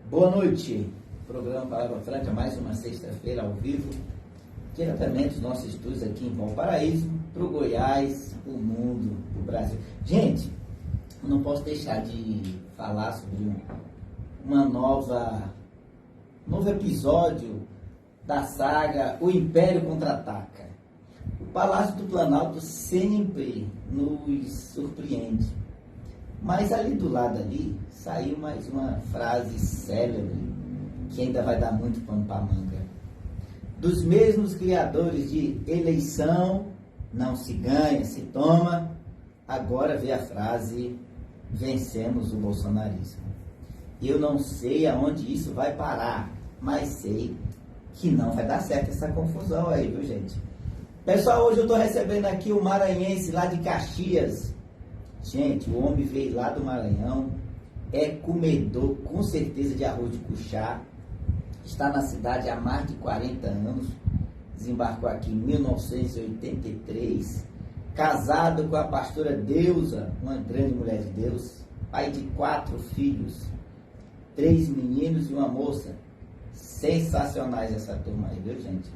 Boa noite, programa Palavra Franca, mais uma sexta-feira ao vivo, diretamente dos nossos estúdios aqui em Valparaíso, para o Goiás, o mundo, o Brasil. Gente, eu não posso deixar de falar sobre um novo episódio da saga O Império Contra-Ataca. O Palácio do Planalto sempre nos surpreende. Mas ali do lado ali, saiu mais uma frase célebre, que ainda vai dar muito pano para manga. Dos mesmos criadores de eleição, não se ganha, se toma, agora vê a frase, vencemos o bolsonarismo. Eu não sei aonde isso vai parar, mas sei que não vai dar certo essa confusão aí, viu, gente? Pessoal, hoje eu estou recebendo aqui o maranhense lá de Caxias. Gente, o homem veio lá do Maranhão, é comedor com certeza de arroz de cuchá, está na cidade há mais de 40 anos, desembarcou aqui em 1983, casado com a pastora Deusa, uma grande mulher de Deus, pai de 4 filhos, 3 meninos e uma moça. Sensacionais essa turma aí, viu, gente?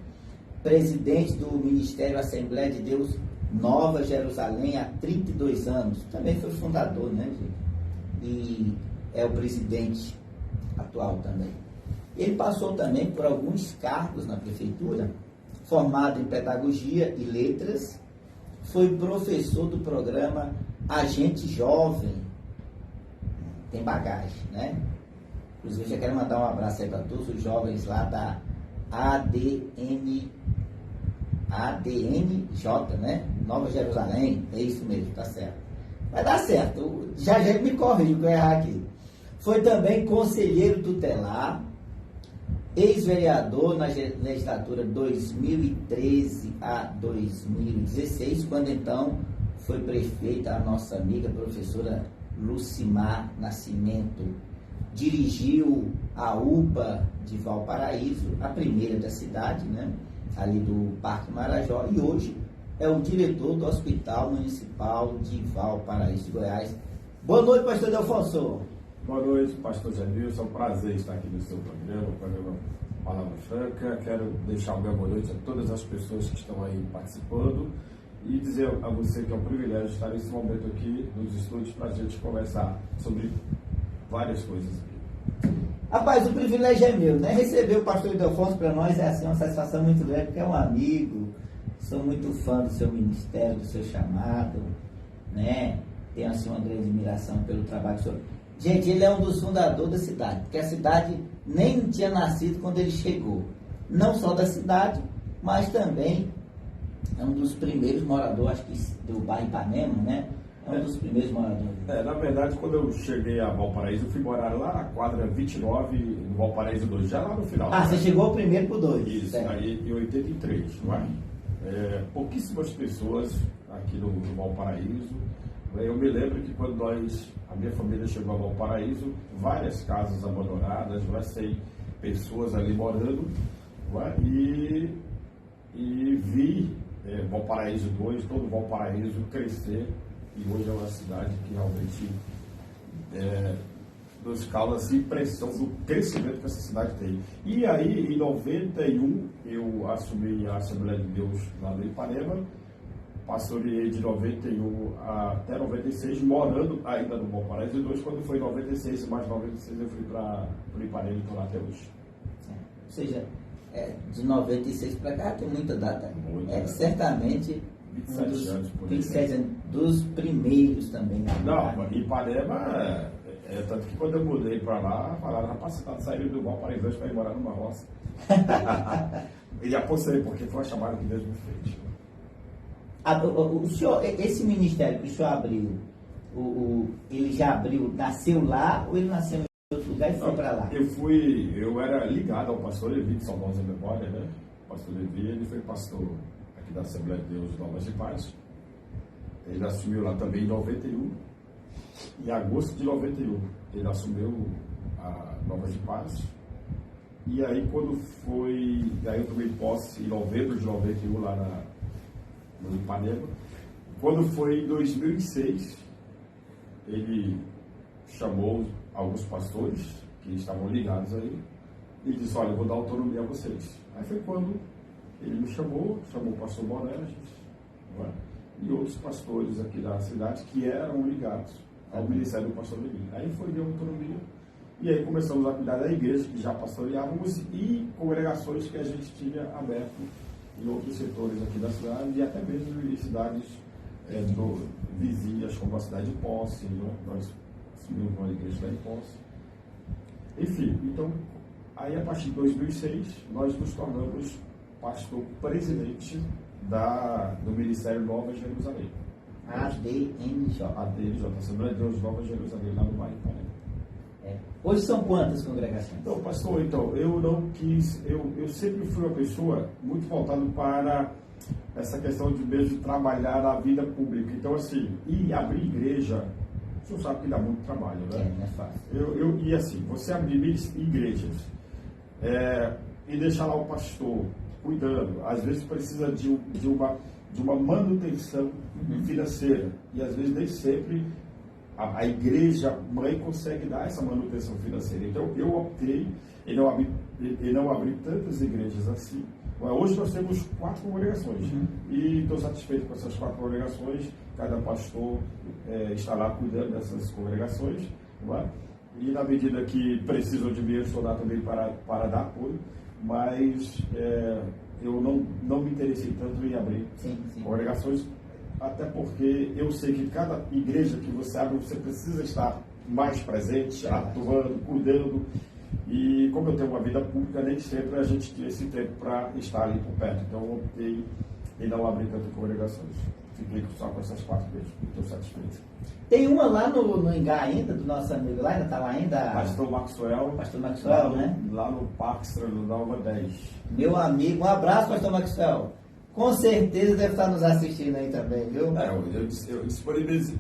Presidente do Ministério Assembleia de Deus Nova Jerusalém há 32 anos. Também foi fundador, né, gente? E é o presidente atual também. Ele passou também por alguns cargos na prefeitura, formado em pedagogia e letras, foi professor do programa Agente Jovem. Tem bagagem, né? Inclusive, eu já quero mandar um abraço aí para todos os jovens lá da ADNJ, né? Nova Jerusalém, é isso mesmo, tá certo. Vai dar certo, já me corrige que eu errar aqui. Foi também conselheiro tutelar, ex-vereador na legislatura 2013 a 2016, quando então foi prefeita a nossa amiga professora Lucimar Nascimento. Dirigiu a UPA de Valparaíso, a primeira da cidade, né? Ali do Parque Marajó, e hoje é o diretor do Hospital Municipal de Valparaíso de Goiás. Boa noite, pastor Delfonso. Boa noite, pastor Zé Nilson. É um prazer estar aqui no seu programa, o programa Palavra Franca. Quero deixar uma boa noite a todas as pessoas que estão aí participando e dizer a você que é um privilégio estar nesse momento aqui nos estúdios para a gente conversar sobre várias coisas. Rapaz, o privilégio é meu, né? Receber o pastor Delfonso para nós é assim, uma satisfação muito grande, porque é um amigo, sou muito fã do seu ministério, do seu chamado, né? Tenho assim uma grande admiração pelo trabalho do senhor. Gente, ele é um dos fundadores da cidade, porque a cidade nem tinha nascido quando ele chegou. Não só da cidade, mas também é um dos primeiros moradores, acho que do bairro Ipanema, né? É um dos primeiros moradores. Na verdade, quando eu cheguei a Valparaíso, eu fui morar lá na quadra 29, no Valparaíso 2, já lá no final. Ah, né? Você chegou primeiro pro 2. Isso, certo. Aí em 83, não é? Pouquíssimas pessoas aqui no Valparaíso. Eu me lembro que quando a minha família chegou a Valparaíso, várias casas abandonadas, sem pessoas ali morando, e vi Valparaíso 2, todo Valparaíso crescer. E hoje é uma cidade que realmente nos causa impressão do crescimento que essa cidade tem. E aí, em 91, eu assumi a Assembleia de Deus lá no Ipanema, pastoreei de 91 até 96, morando ainda no Valparaíso 2. Quando foi em 96 e mais 96, eu fui para o Ipanema e estou lá até hoje. Ou seja, de 96 para cá tem muita data. Certamente... 27 anos por aí. 27 anos, dos primeiros também. Não, Ipanema, tanto que quando eu mudei para lá, falaram, rapaz, você está saindo do Valparaíso para ir morar numa roça. E apontei, porque foi uma chamada que Deus me fez. O senhor, esse ministério que o senhor abriu, ele já abriu, nasceu lá ou ele nasceu em outro lugar e foi para lá? Eu era ligado ao pastor Levi de São Paulo da Memória, né? O pastor Levi, ele foi pastor da Assembleia de Deus Novas de Paz. Ele assumiu lá também em 91. Em agosto de 91, ele assumiu a Novas de Paz. E aí, quando foi... Aí eu tomei posse em novembro de 91 lá no Ipanema. Quando foi em 2006, ele chamou alguns pastores que estavam ligados aí, e disse, olha, eu vou dar autonomia a vocês. Aí foi quando ele me chamou o pastor Borges, não é? E outros pastores aqui da cidade que eram ligados ao ministério do pastor Levi. Aí foi de autonomia, e aí começamos a cuidar da igreja que já pastoreávamos e congregações que a gente tinha aberto em outros setores aqui da cidade e até mesmo em cidades vizinhas, como a cidade de Posse, né? Nós assumimos uma igreja lá em Posse. Enfim, então, aí a partir de 2006, nós nos tornamos pastor presidente do Ministério Nova Jerusalém. ADNJ. ADNJ, Assembleia de Deus Nova Jerusalém, lá no bairro Ipanema. Hoje são quantas congregações? Então, pastor, eu não quis, eu sempre fui uma pessoa muito voltada para essa questão de mesmo trabalhar na vida pública. Então, assim, e abrir igreja, o senhor sabe que dá muito trabalho, né? Não é fácil. E assim, você abrir igrejas e deixar lá o pastor cuidando, às vezes precisa de uma manutenção financeira, e às vezes nem sempre a igreja mãe consegue dar essa manutenção financeira. Então eu optei em não abrir tantas igrejas assim. Hoje nós temos 4 congregações e estou satisfeito com essas 4 congregações. Cada pastor está lá cuidando dessas congregações, não é? E na medida que precisam de mim, eu estou lá também para dar apoio, mas eu não me interessei tanto em abrir congregações, até porque eu sei que cada igreja que você abre, você precisa estar mais presente, atuando, cuidando, e como eu tenho uma vida pública, nem sempre a gente tinha esse tempo para estar ali por perto, então eu optei em não abrir tantas congregações. Fiquei só com essas 4 igrejas, estou satisfeito. Tem uma lá no Engá ainda, do nosso amigo lá, ainda está lá ainda? Pastor Maxwell, né? Lá no Parque Nova 10. Meu amigo, um abraço, Pastor Maxwell. Com certeza deve estar nos assistindo aí também, viu? Eu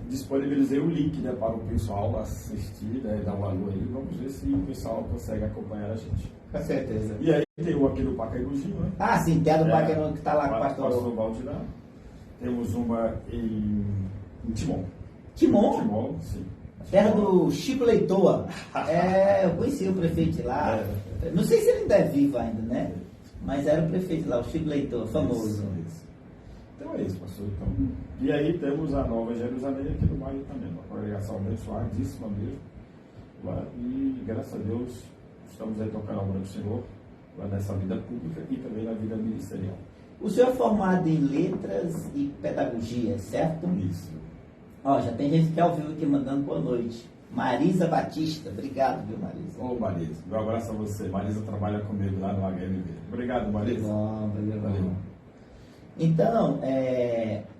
disponibilizei o link, né, para o pessoal assistir, né, dar um alô aí. Vamos ver se o pessoal consegue acompanhar a gente. Com certeza. E aí tem um aqui no Pacaembuzinho, né? Ah, sim, tem a do Pacaembu que está lá com o pastor Valdirá. Temos uma em Timon. Timon, sim. Terra do Chico Leitoa. Eu conheci o prefeito de lá. Não sei se ele ainda é vivo ainda, né? Mas era o prefeito lá, o Chico Leitoa, famoso. Isso. Então é isso, pastor. Então, e aí temos a Nova Jerusalém aqui no bairro também, uma congregação abençoadíssima mesmo. Lá, e graças a Deus estamos aí tocando a obra do Senhor lá nessa vida pública e também na vida ministerial. O senhor é formado em letras e pedagogia, certo? Isso. Já tem gente que é ao vivo aqui mandando boa noite. Marisa Batista, obrigado, viu, Marisa? Ô, Marisa, um abraço a você. Marisa trabalha comigo lá no HMV. Obrigado, Marisa. Valeu. Então,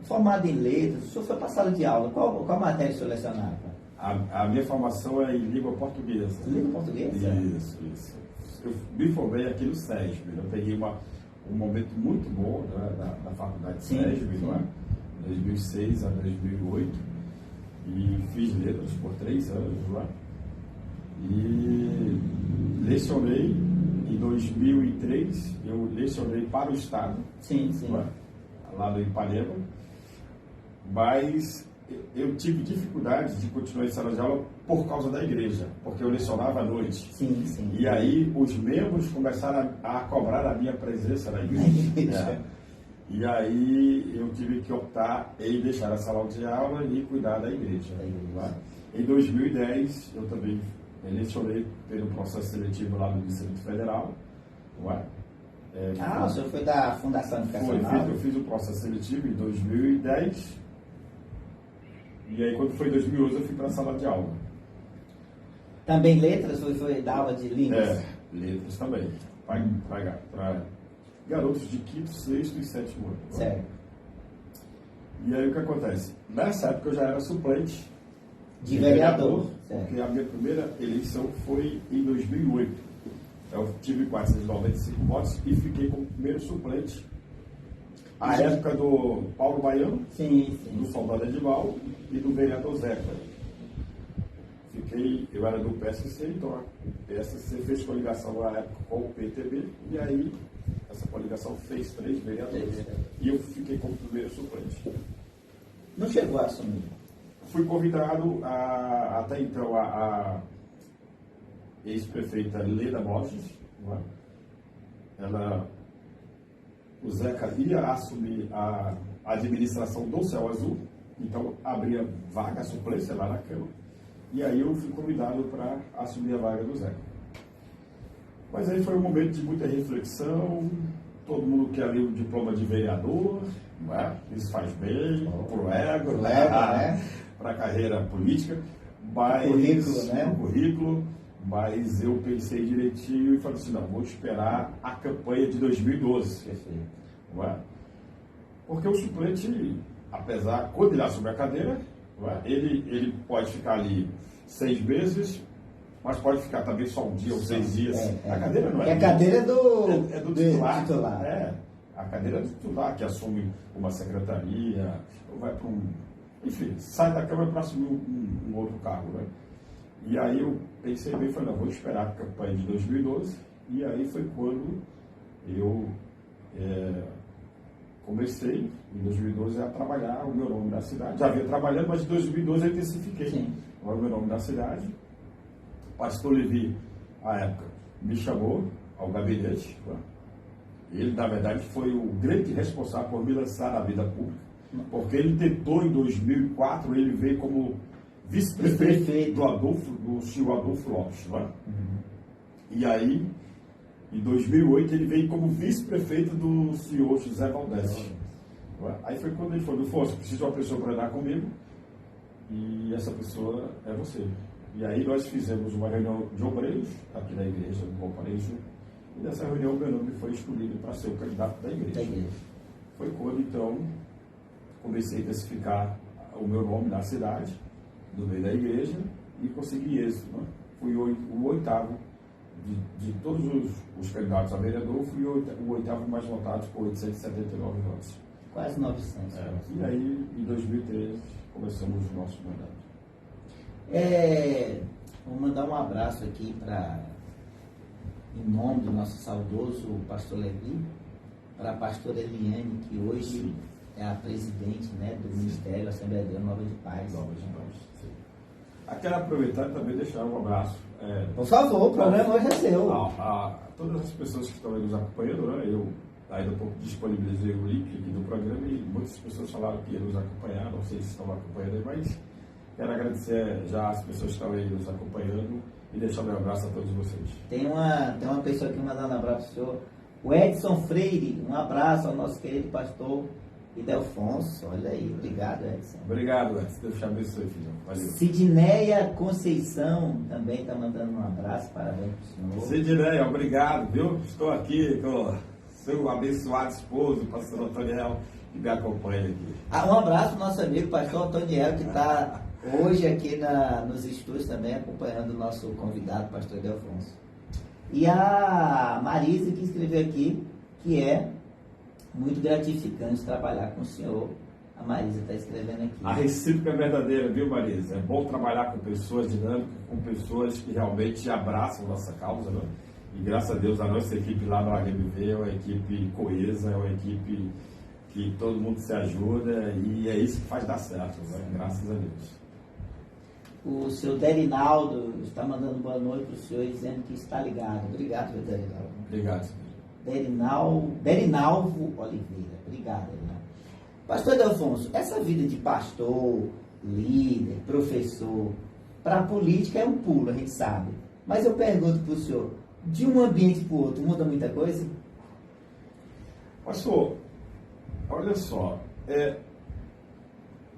formado em letras, o senhor foi para a sala de aula, qual matéria o senhor lecionava? A minha formação é em língua portuguesa. Língua portuguesa? Isso. Eu me formei aqui no SESB. Eu peguei um momento muito bom, né, da faculdade de SESB, não é? 2006 a 2008. E fiz letras por 3 anos lá. E lecionei em 2003, eu lecionei para o Estado, lá no Ipanema, mas eu tive dificuldade de continuar em sala de aula por causa da igreja, porque eu lecionava à noite. E aí os membros começaram a cobrar a minha presença na igreja. E aí eu tive que optar em deixar a sala de aula e cuidar da igreja. Em 2010, eu também lecionei pelo processo seletivo lá do Distrito Federal. O senhor foi da Fundação Educacional? Eu fiz o processo seletivo em 2010. E aí, quando foi em 2011, eu fui para a sala de aula. Também letras? Foi da aula de línguas? Letras também. Para garotos de 5º, 6º e 7º ano. Certo. E aí o que acontece? Nessa época eu já era suplente de vereador. Porque a minha primeira eleição foi em 2008. Eu tive 495 votos e fiquei como primeiro suplente. A época do Paulo Baiano, do soldado Edival e do vereador Zeca. Eu era do PSC, então o PSC fez coligação na época com o PTB, e aí essa coligação fez 3 vereadores. E eu fiquei como primeiro suplente. Não chegou a assumir? Fui convidado até então a ex-prefeita Leda Borges, não é? O Zeca ia assumir a administração do Céu Azul, então abria vaga, suplência lá na Câmara, e aí eu fui convidado para assumir a vaga do Zeca. Mas aí foi um momento de muita reflexão, todo mundo quer ali o diploma de vereador, não é? Isso faz bem, pro ego, né? Para a carreira política, mas o currículo, mas eu pensei direitinho e falei assim, não, vou esperar a campanha de 2012. Não é? Porque o suplente, apesar, quando ele assume a cadeira, não é? ele pode ficar ali 6 meses, mas pode ficar também só um dia ou 6 dias. A cadeira não é. A cadeira é do titular. A cadeira é do titular, que assume uma secretaria, ou vai para um. Enfim, sai da Câmara para assumir um outro cargo, né? E aí eu pensei bem e falei, não, vou esperar a campanha de 2012, e aí foi quando eu comecei, em 2012, a trabalhar o meu nome da cidade. Já vinha trabalhando, mas em 2012 eu intensifiquei o meu nome da cidade. O pastor Levi, à época, me chamou ao gabinete. Ele, na verdade, foi o grande responsável por me lançar na vida pública, porque ele tentou, em 2004, ele veio como vice-prefeito do senhor Adolfo Lopes, não é? E aí, em 2008, ele veio como vice-prefeito do senhor José Valdez. Aí foi quando ele falou, Afonso, preciso de uma pessoa para andar comigo, e essa pessoa é você. E aí nós fizemos uma reunião de obreiros, aqui na igreja, no Valparaíso, e nessa reunião meu nome foi escolhido para ser o candidato da igreja. Foi quando, então, comecei a intensificar o meu nome na cidade, no meio da igreja, e consegui êxito. Né? Fui o oitavo de todos os candidatos a vereador, fui o oitavo mais votado com 879 votos. Quase 900. E aí, em 2013, começamos o nosso mandato. Vou mandar um abraço aqui em nome do nosso saudoso pastor Levi, para a pastora Eliane, que hoje é a presidente, né, do Ministério Assembleia de Deus Nova de Paz. Quero aproveitar e também deixar um abraço. Por favor, o programa hoje é seu. A todas as pessoas que estão aí nos acompanhando, né? Eu ainda pouco disponibilizei o link aqui do programa e muitas pessoas falaram que iam nos acompanhar, não sei se estão acompanhando aí, mas quero agradecer já as pessoas que estão aí nos acompanhando e deixar meu abraço a todos vocês. Tem uma pessoa aqui mandando um abraço para o senhor. O Edson Freire, um abraço ao nosso querido pastor Idelfonso. Olha aí, obrigado, Edson. Obrigado, Edson. Deus te abençoe, filho. Valeu. Sidneia Conceição também está mandando um abraço, parabéns para o senhor. Sidneia, obrigado, viu? Estou aqui com seu abençoado esposo, pastor Antoniel, que me acompanha aqui. Um abraço para o nosso amigo pastor Antoniel, que está hoje aqui nos estúdios também acompanhando o nosso convidado, pastor Idelfonso. E a Marisa, que escreveu aqui, que é muito gratificante trabalhar com o senhor. A Marisa está escrevendo aqui. A recíproca é verdadeira, viu, Marisa? É bom trabalhar com pessoas dinâmicas, com pessoas que realmente abraçam nossa causa, né? E graças a Deus a nossa equipe lá no HMV é uma equipe coesa, é uma equipe que todo mundo se ajuda e é isso que faz dar certo, né? Graças a Deus. O seu Derinaldo está mandando boa noite para o senhor, dizendo que está ligado. Obrigado, meu Derinaldo. Obrigado, senhor. Derinalvo Oliveira. Obrigado, Derinaldo. Pastor Idelfonso, essa vida de pastor, líder, professor, para a política é um pulo, a gente sabe. Mas eu pergunto para o senhor, de um ambiente para o outro, muda muita coisa? Pastor, olha só,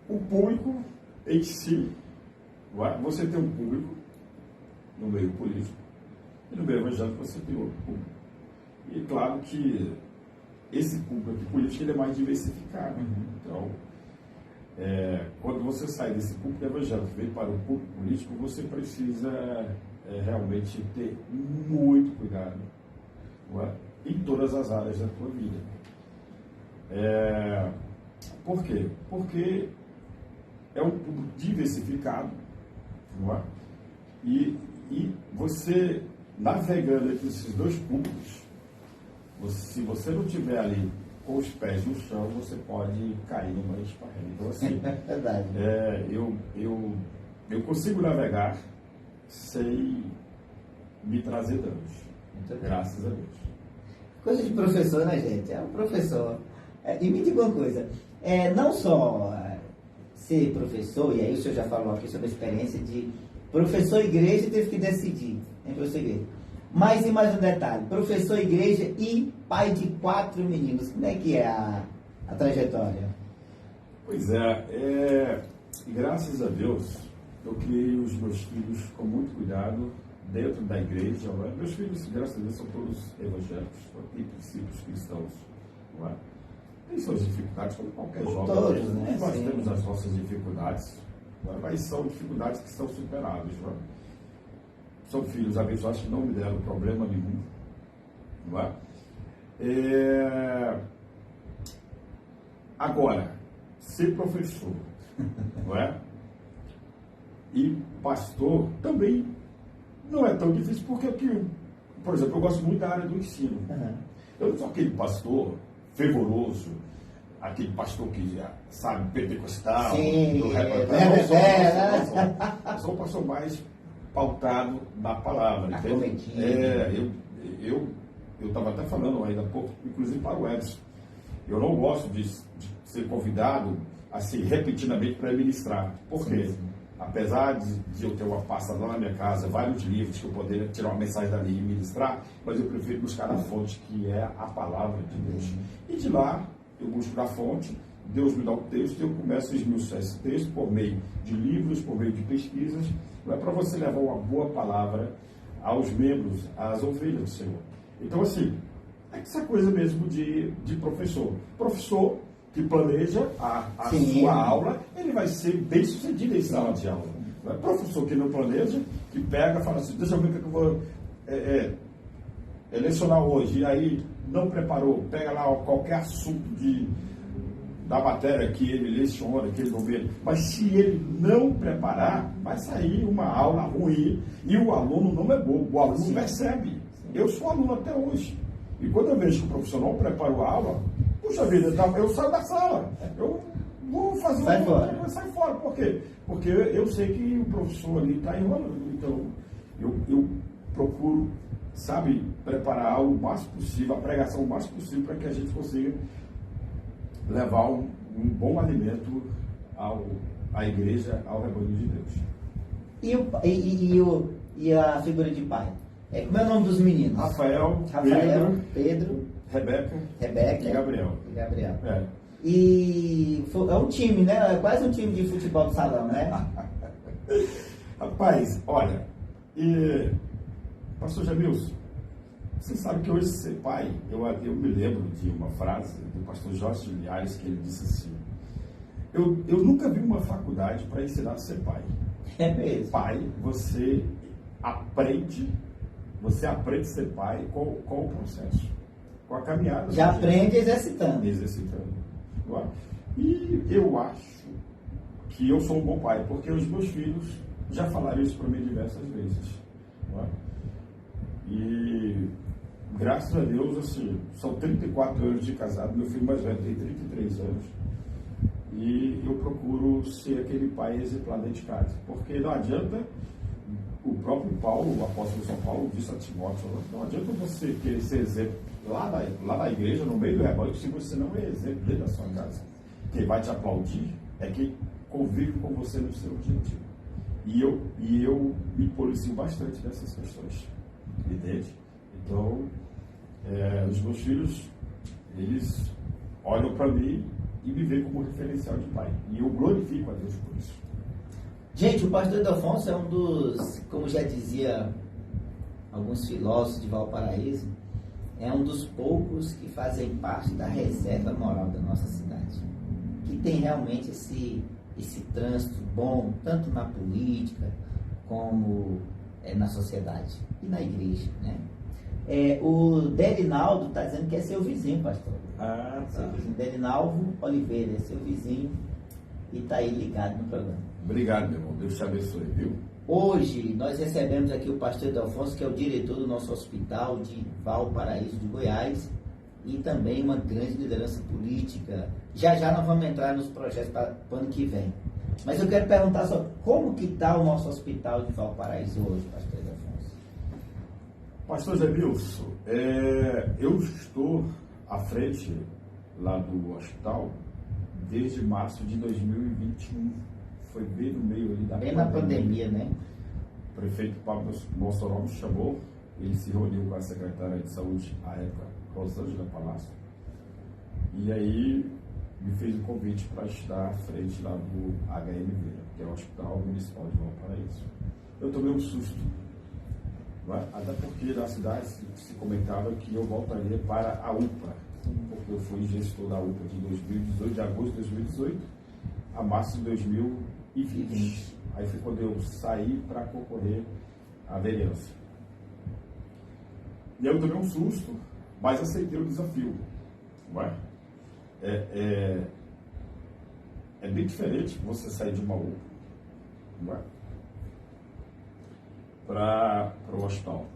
o público em si, você tem um público no meio político e no meio evangélico você tem outro público. E claro que esse público aqui político ele é mais diversificado. Então, quando você sai desse público evangélico e vem para o público político, você precisa realmente ter muito cuidado em todas as áreas da tua vida. Por quê? Porque é um público diversificado, não é? E você, navegando entre esses dois públicos, se você não estiver ali com os pés no chão, você pode cair numa esparrela. Então, assim, verdade. Eu consigo navegar sem me trazer danos. Graças a Deus. Coisa de professor, né, gente? É um professor. E me diga uma coisa, não só ser professor, e aí o senhor já falou aqui sobre a experiência de professor igreja teve que decidir, hein, professor igreja? Mas e mais um detalhe, professor igreja e pai de 4 meninos, como é que é a trajetória? Pois graças a Deus, eu criei os meus filhos com muito cuidado dentro da igreja. Não é? Meus filhos, graças a Deus, são todos evangélicos, têm princípios cristãos. Não é? Tem suas dificuldades, como qualquer jovem. Todos, né? Nós Sim. temos as nossas dificuldades, não é? Mas são dificuldades que são superadas. Não é? São filhos abençoados que não me deram problema nenhum. Não é? Agora, ser professor, não é? E pastor também não é tão difícil, porque aqui, por exemplo, eu gosto muito da área do ensino. Uhum. Eu não sou aquele pastor fervoroso, aquele pastor que, sabe, pentecostal, Sim, do eu sou um pastor mais pautado na palavra. Acometido. Eu estava até falando ainda há pouco, inclusive para o Edson. Eu não gosto de ser convidado assim repetidamente para ministrar. Por quê? Sim. Apesar de eu ter uma pasta lá na minha casa, vários livros que eu poderia tirar uma mensagem dali e ministrar, mas eu prefiro buscar na fonte, que é a palavra de Deus. E de lá, eu busco na fonte, Deus me dá um texto e eu começo a esmiuçar esse texto por meio de livros, por meio de pesquisas, não é para você levar uma boa palavra aos membros, às ovelhas do Senhor. Então, assim, essa coisa mesmo de professor. Professor que planeja a sua aula, ele vai ser bem sucedido em sala de aula. Não é? Professor que não planeja, que pega e fala assim, deixa eu ver o que eu vou lecionar hoje, e aí não preparou, pega lá qualquer assunto da matéria que ele leciona, que ele não vê, mas se ele não preparar, vai sair uma aula ruim, e o aluno não é bobo, o aluno percebe. Eu sou aluno até hoje, e quando eu vejo que o professor não preparou a aula, puxa vida, eu saio da sala, eu vou fazer sai fora. Por quê? Porque eu sei que o professor ali está enrolando. Então, eu procuro, sabe, preparar o máximo possível, a pregação o máximo possível, para que a gente consiga levar um bom alimento à igreja, ao rebanho de Deus. E a figura de pai? Como é o nome dos meninos? Rafael, Pedro, Rebeca e Gabriel. E é um time, né? É quase um time de futebol de salão, né? Rapaz, olha, pastor Jamilson, você sabe que hoje ser pai, eu me lembro de uma frase do pastor Jorge Linhares, que ele disse assim, eu nunca vi uma faculdade para ensinar a ser pai. É mesmo. Pai, você aprende a ser pai com o processo, com a caminhada. Já aprende exercitando. E eu acho que eu sou um bom pai, porque os meus filhos já falaram isso para mim diversas vezes. Não é? E graças a Deus, assim, são 34 anos de casado, meu filho mais velho tem 33 anos. E eu procuro ser aquele pai exemplar dentro de casa, porque não adianta, o próprio Paulo, o apóstolo São Paulo, disse a Timóteo, não adianta você querer ser exemplo lá na igreja, no meio do rebanho, se você não é exemplo dentro da sua casa. Quem vai te aplaudir é quem convive com você no seu dia a dia. E eu me policio bastante nessas questões, entende? Então, os meus filhos, eles olham para mim e me veem como referencial de pai. E eu glorifico a Deus por isso. Gente, o pastor Ildefonso é um dos, como já dizia alguns filósofos de Valparaíso, é um dos poucos que fazem parte da reserva moral da nossa cidade, que tem realmente esse trânsito bom, tanto na política como na sociedade e na igreja, né? O Derinaldo está dizendo que é seu vizinho, pastor. Tá. Seu vizinho, Derinaldo Oliveira, é seu vizinho e está aí ligado no programa. Obrigado, meu irmão. Deus te abençoe, viu? Hoje nós recebemos aqui o pastor Ildefonso, que é o diretor do nosso hospital de Valparaíso de Goiás, e também uma grande liderança política. Já nós vamos entrar nos projetos para o ano que vem. Mas eu quero perguntar só, como que está o nosso hospital de Valparaíso hoje, pastor Ildefonso? Pastor Zé Milson, eu estou à frente lá do hospital desde março de 2021. Foi bem no meio ali da Bem na pandemia, né? O prefeito Pablo Mossoró me chamou, ele se reuniu com a secretária de saúde, à época, Rosângela Palácio, e aí me fez um convite para estar à frente lá do HMV, que é o Hospital Municipal de Valparaíso. Eu tomei um susto, até porque na cidade se comentava que eu voltaria para a UPA, porque eu fui gestor da UPA de 2018, de agosto de 2018 a março de 2020. Aí foi quando eu saí para concorrer à vereança. E eu tomei um susto, mas aceitei o desafio. É bem diferente você sair de uma UPA para o hospital.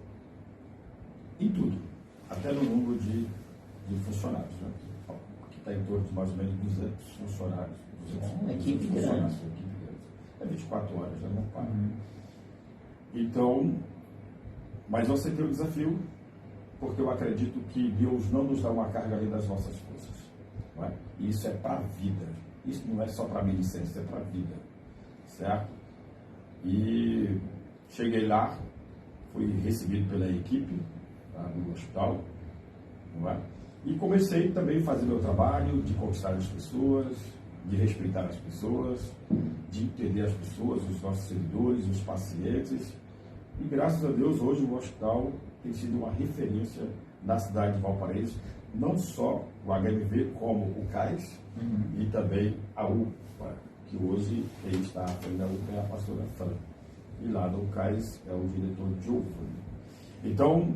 Em tudo, até no número de funcionários, né? Que está em torno de mais ou menos 200 funcionários. 200 equipe grande. É 24 horas, já não para. Então, mas eu aceitei o desafio, porque eu acredito que Deus não nos dá uma carga além das nossas forças. E isso é para a vida. Isso não é só para a minha licença, é para a vida. Certo? E cheguei lá, fui recebido pela equipe do hospital, e comecei também a fazer meu trabalho de conquistar as pessoas, de respeitar as pessoas, de entender as pessoas, os nossos servidores, os pacientes. E graças a Deus, hoje o hospital tem sido uma referência na cidade de Valparaíso, não só o HMV, como o CAIS e também a UPA, que hoje quem está à frente da UPA é a pastora Fran. E lá no CAIS é o diretor Giovanni. Então,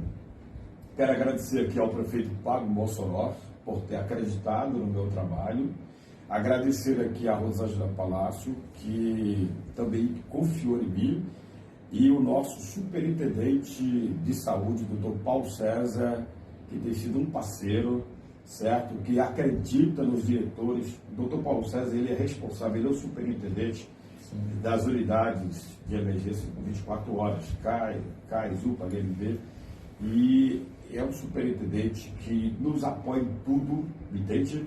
quero agradecer aqui ao prefeito Pablo Mossoró por ter acreditado no meu trabalho. Agradecer aqui a Rosângela Palácio, que também confiou em mim, e o nosso superintendente de saúde, doutor Paulo César, que tem sido um parceiro, certo? Que acredita nos diretores. O doutor Paulo César, ele é responsável, ele é o superintendente das unidades de emergência por 24 horas, CAIS, UPA, HMV, e é um superintendente que nos apoia em tudo, entende?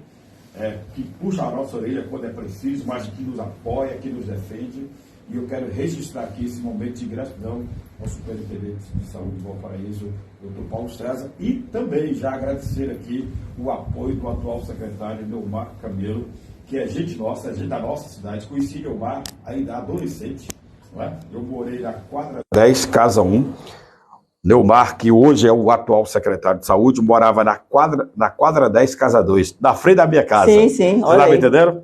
Que puxa a nossa orelha quando é preciso, mas que nos apoia, que nos defende. E eu quero registrar aqui esse momento de gratidão ao superintendente de saúde de Valparaíso, doutor Paulo César, e também já agradecer aqui o apoio do atual secretário Neumar Camelo, que é gente nossa, é gente da nossa cidade. Conheci Neumar ainda adolescente, eu morei na quadra 10, casa 1. Neumar, que hoje é o atual secretário de saúde, morava na quadra 10, casa 2, na frente da minha casa. Sim, olha. Você tá me entendendo?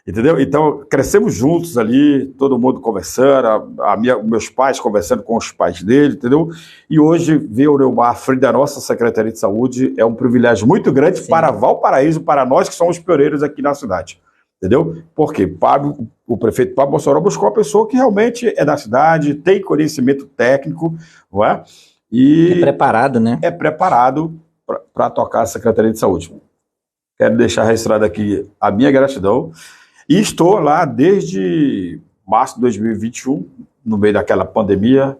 Entendeu? Então, crescemos juntos ali, todo mundo conversando, meus pais conversando com os pais dele, entendeu? E hoje, ver o Neumar à frente da nossa Secretaria de Saúde é um privilégio muito grande para Valparaíso, para nós que somos pioneiros aqui na cidade. Entendeu? Porque o prefeito Pablo Mossoró buscou uma pessoa que realmente é da cidade, tem conhecimento técnico, não é? E é preparado, né? É preparado para tocar a Secretaria de Saúde. Quero deixar registrado aqui a minha gratidão. E estou lá desde março de 2021, no meio daquela pandemia,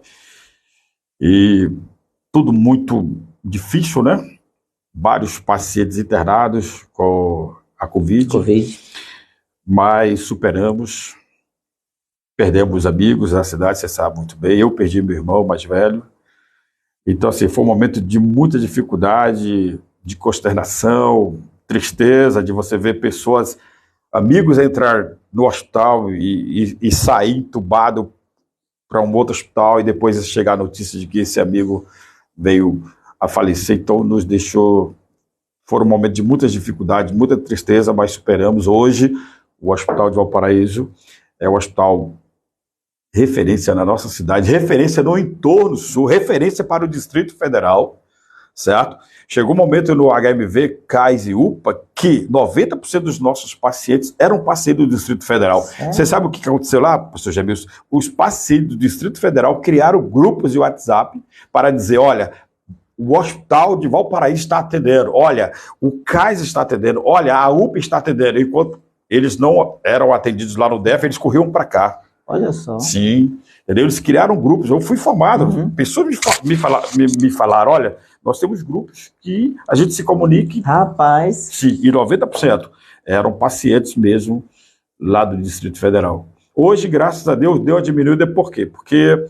e tudo muito difícil, né? Vários pacientes internados com a Covid. Mas superamos, perdemos amigos na cidade, você sabe muito bem. Eu perdi meu irmão mais velho. Então, assim, foi um momento de muita dificuldade, de consternação, tristeza, de você ver pessoas, amigos entrar no hospital e sair entubado para um outro hospital e depois chegar a notícia de que esse amigo veio a falecer. Então, nos deixou... Foram um momento de muitas dificuldades, muita tristeza, mas superamos. Hoje, o Hospital de Valparaíso é o hospital referência na nossa cidade, referência no entorno sul, referência para o Distrito Federal, certo? Chegou um momento no HMV, CAIS e UPA que 90% dos nossos pacientes eram pacientes do Distrito Federal. Você sabe o que aconteceu lá, professor Jamilson? Os pacientes do Distrito Federal criaram grupos de WhatsApp para dizer, olha, o Hospital de Valparaíso está atendendo, olha, o CAIS está atendendo, olha, a UPA está atendendo. Enquanto eles não eram atendidos lá no DF, eles corriam para cá. Olha só. Sim, Entendeu? Eles criaram grupos, eu fui formado, pessoas me falaram, olha, nós temos grupos que a gente se comunique. Rapaz. Sim, e 90% eram pacientes mesmo lá do Distrito Federal. Hoje, graças a Deus, deu a diminuída. Por quê? Porque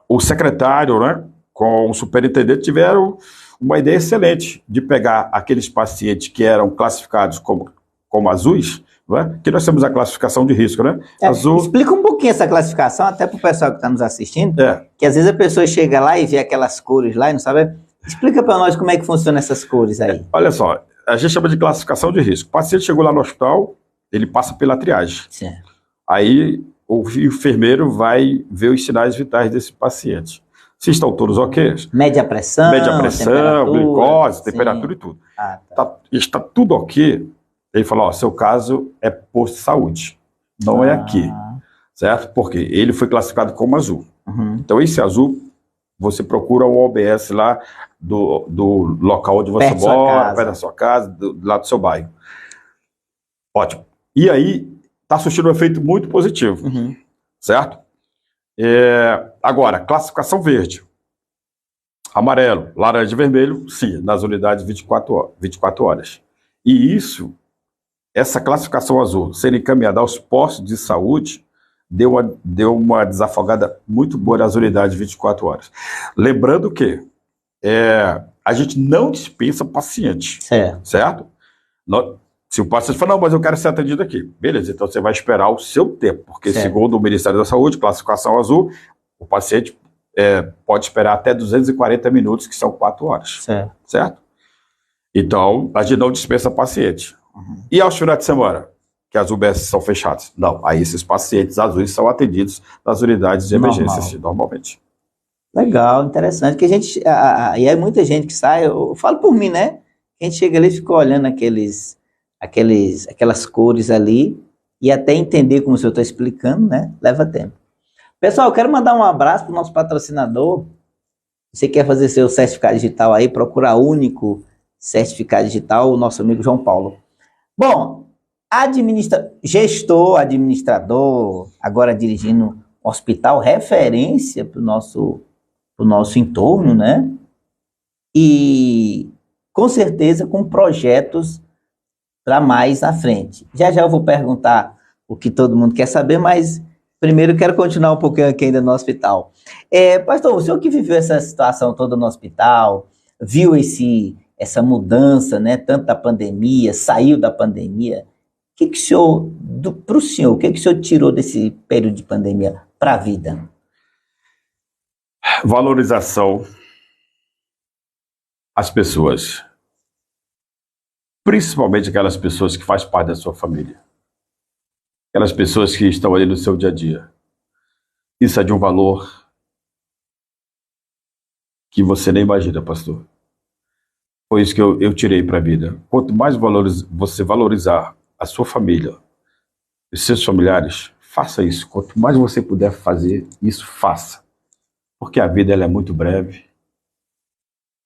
o secretário, né, com o superintendente tiveram uma ideia excelente de pegar aqueles pacientes que eram classificados como azuis, né, que nós temos a classificação de risco, né? Azul. Explica um pouquinho essa classificação, até para o pessoal que está nos assistindo, que às vezes a pessoa chega lá e vê aquelas cores lá e não sabe. Explica para nós como é que funcionam essas cores aí. Olha só, a gente chama de classificação de risco. O paciente chegou lá no hospital, ele passa pela triagem. Certo. Aí o enfermeiro vai ver os sinais vitais desse paciente. Se estão todos ok. Mede a pressão, glicose, temperatura e tudo. Está tudo ok. Ele falou, ó, seu caso é posto de saúde, não é aqui, certo? Porque ele foi classificado como azul. Então esse azul, você procura o OBS lá do local onde você mora, perto da sua casa, do lado do seu bairro. Ótimo. E aí, está surtindo um efeito muito positivo, certo? Agora, classificação verde, amarelo, laranja e vermelho, sim, nas unidades 24 horas. E essa classificação azul ser encaminhada aos postos de saúde deu uma desafogada muito boa nas unidades 24 horas. Lembrando que a gente não dispensa paciente, certo? Se o paciente fala, não, mas eu quero ser atendido aqui. Beleza, então você vai esperar o seu tempo, porque segundo o Ministério da Saúde, classificação azul, o paciente pode esperar até 240 minutos, que são 4 horas, certo? Então, a gente não dispensa paciente. E aos finais de semana, que as UBS são fechadas? Não, aí esses pacientes azuis são atendidos nas unidades de emergência, sim, normalmente. Legal, interessante, que a gente, e aí muita gente que sai, eu falo por mim, né? A gente chega ali e fica olhando aquelas cores ali, e até entender como o senhor está explicando, né? Leva tempo. Pessoal, eu quero mandar um abraço para o nosso patrocinador. Você quer fazer seu certificado digital aí, procura Único Certificado Digital, o nosso amigo João Paulo. Bom, gestor, administrador, agora dirigindo um hospital, referência para o nosso entorno, né? E com certeza com projetos para mais na frente. Já eu vou perguntar o que todo mundo quer saber, mas primeiro eu quero continuar um pouquinho aqui ainda no hospital. Pastor, o senhor que viveu essa situação toda no hospital, viu essa mudança, né, tanto da pandemia, saiu da pandemia, o que o senhor tirou desse período de pandemia para a vida? Valorização às pessoas, principalmente aquelas pessoas que fazem parte da sua família, aquelas pessoas que estão ali no seu dia a dia. Isso é de um valor que você nem imagina, pastor. Foi isso que eu tirei para a vida. Quanto mais você valorizar a sua família, os seus familiares, faça isso. Quanto mais você puder fazer isso, faça. Porque a vida ela é muito breve,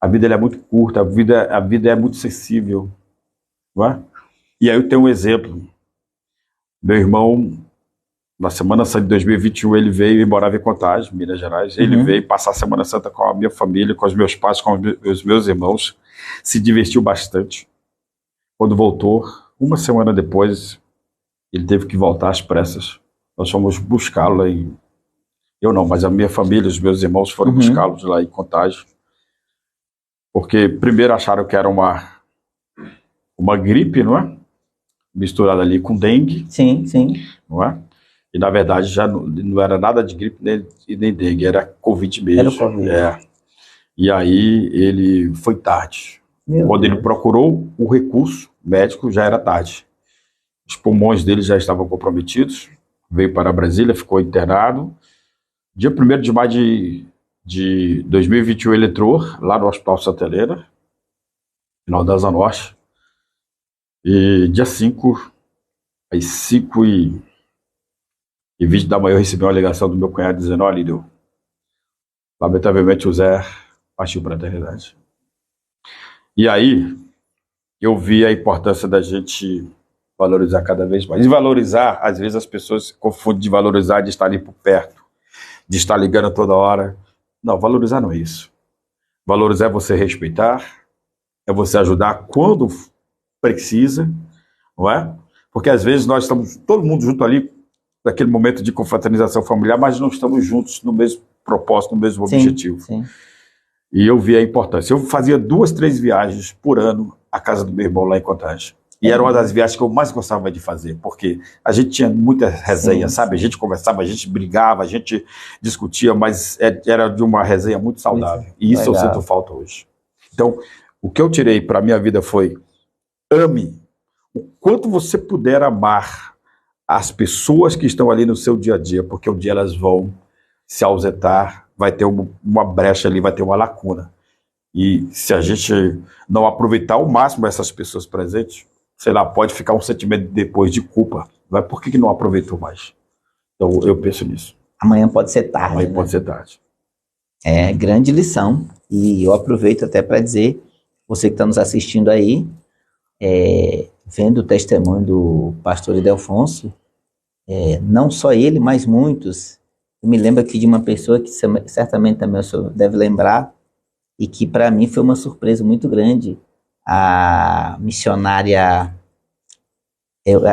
a vida ela é muito curta, a vida é muito sensível. Não é? E aí eu tenho um exemplo. Meu irmão, na Semana Santa de 2021, ele veio e morava em Contagem, Minas Gerais. Ele veio passar a Semana Santa com a minha família, com os meus pais, com os meus irmãos. Se divertiu bastante. Quando voltou, uma semana depois, ele teve que voltar às pressas. Nós fomos buscá-lo lá em... Eu não, mas a minha família, os meus irmãos foram buscá-lo lá em Contagem. Porque primeiro acharam que era uma gripe, não é? Misturada ali com dengue. Sim, sim. Não é? E na verdade já não era nada de gripe nem dengue, era Covid mesmo. Era o Covid. E aí ele foi tarde. Quando ele procurou o recurso médico, já era tarde. Os pulmões dele já estavam comprometidos. Veio para Brasília, ficou internado. Dia 1º de maio de 2021 ele entrou lá no Hospital Santa Helena, final da Asa Norte. E dia 5, às 5h20 da manhã, eu recebi uma ligação do meu cunhado dizendo: olha, Lídio, lamentavelmente o Zé partiu para a eternidade. E aí eu vi a importância da gente Valorizar cada vez mais. E valorizar, às vezes as pessoas confundem de valorizar de estar ali por perto, de estar ligando toda hora. Não, valorizar não é isso. Valorizar é você respeitar, é você ajudar quando precisa, não é? Porque às vezes nós estamos todo mundo junto ali, naquele momento de confraternização familiar, mas não estamos juntos no mesmo propósito, no mesmo objetivo. Sim. E eu vi a importância. Eu fazia 2, 3 viagens por ano à casa do meu irmão lá em Contagem. E era uma das viagens que eu mais gostava de fazer, porque a gente tinha muita resenha, sabe? A gente conversava, a gente brigava, a gente discutia, mas era de uma resenha muito saudável. E isso legal. Eu sinto falta hoje. Então, o que eu tirei para a minha vida foi: ame o quanto você puder amar as pessoas que estão ali no seu dia a dia, porque um dia elas vão se ausentar, vai ter uma brecha ali, vai ter uma lacuna. E se a gente não aproveitar ao máximo essas pessoas presentes, sei lá, pode ficar um sentimento depois de culpa. Por que não aproveitou mais? Então, eu penso nisso. Amanhã pode ser tarde. Amanhã pode ser tarde. É grande lição. E eu aproveito até para dizer, você que está nos assistindo aí, vendo o testemunho do pastor Ildefonso, não só ele, mas muitos. Eu me lembro aqui de uma pessoa que certamente também o senhor deve lembrar, e que para mim foi uma surpresa muito grande. A missionária,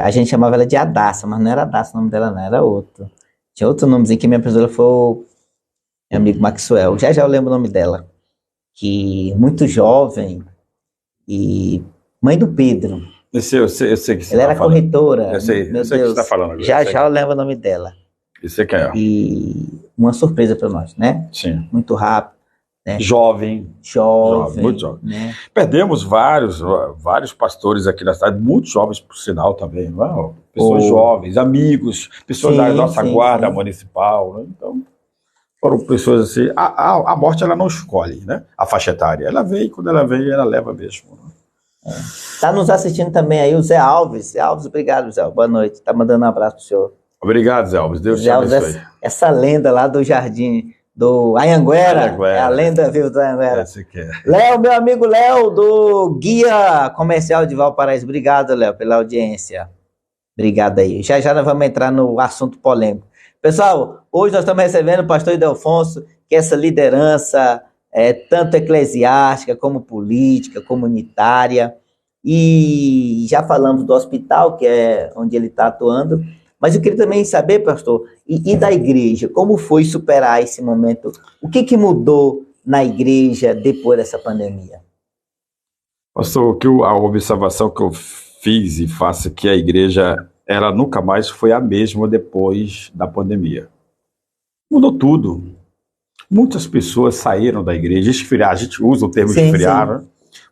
a gente chamava ela de Adassa, mas não era Adassa o nome dela, não, era outro. Tinha outro nomezinho que minha pessoa foi o meu amigo Maxwell, já eu lembro o nome dela, que muito jovem, e mãe do Pedro. Eu sei que você ela era corretora. Eu sei que você está falando agora. Já eu lembro o nome dela. E você quer? E uma surpresa para nós, né? Sim. Muito rápido. Né? Jovem, muito jovem. Né? Perdemos vários pastores aqui na cidade, muito jovens, por sinal, também, não é? Pessoas jovens, amigos, pessoas da nossa guarda municipal, né? Então, foram pessoas assim. A morte, ela não escolhe, né? A faixa etária. Ela vem, quando ela vem, ela leva mesmo. Né? Tá nos assistindo também aí o Zé Alves. Zé Alves, obrigado, Zé. Boa noite. Tá mandando um abraço pro senhor. Obrigado, Zé Alves. Deus te abençoe. Essa lenda lá do Jardim do Anhanguera, é a lenda viva do Anhanguera. Léo, meu amigo Léo, do Guia Comercial de Valparaíso. Obrigado, Léo, pela audiência. Obrigado aí. Já nós vamos entrar no assunto polêmico. Pessoal, hoje nós estamos recebendo o pastor Ildefonso, que é essa liderança, tanto eclesiástica, como política, comunitária. E já falamos do hospital, que é onde ele está atuando. Mas eu queria também saber, pastor, e da igreja, como foi superar esse momento? O que mudou na igreja depois dessa pandemia? Pastor, a observação que eu fiz e faço é que a igreja, ela nunca mais foi a mesma depois da pandemia. Mudou tudo. Muitas pessoas saíram da igreja, esfriaram, a gente usa o termo esfriar, né?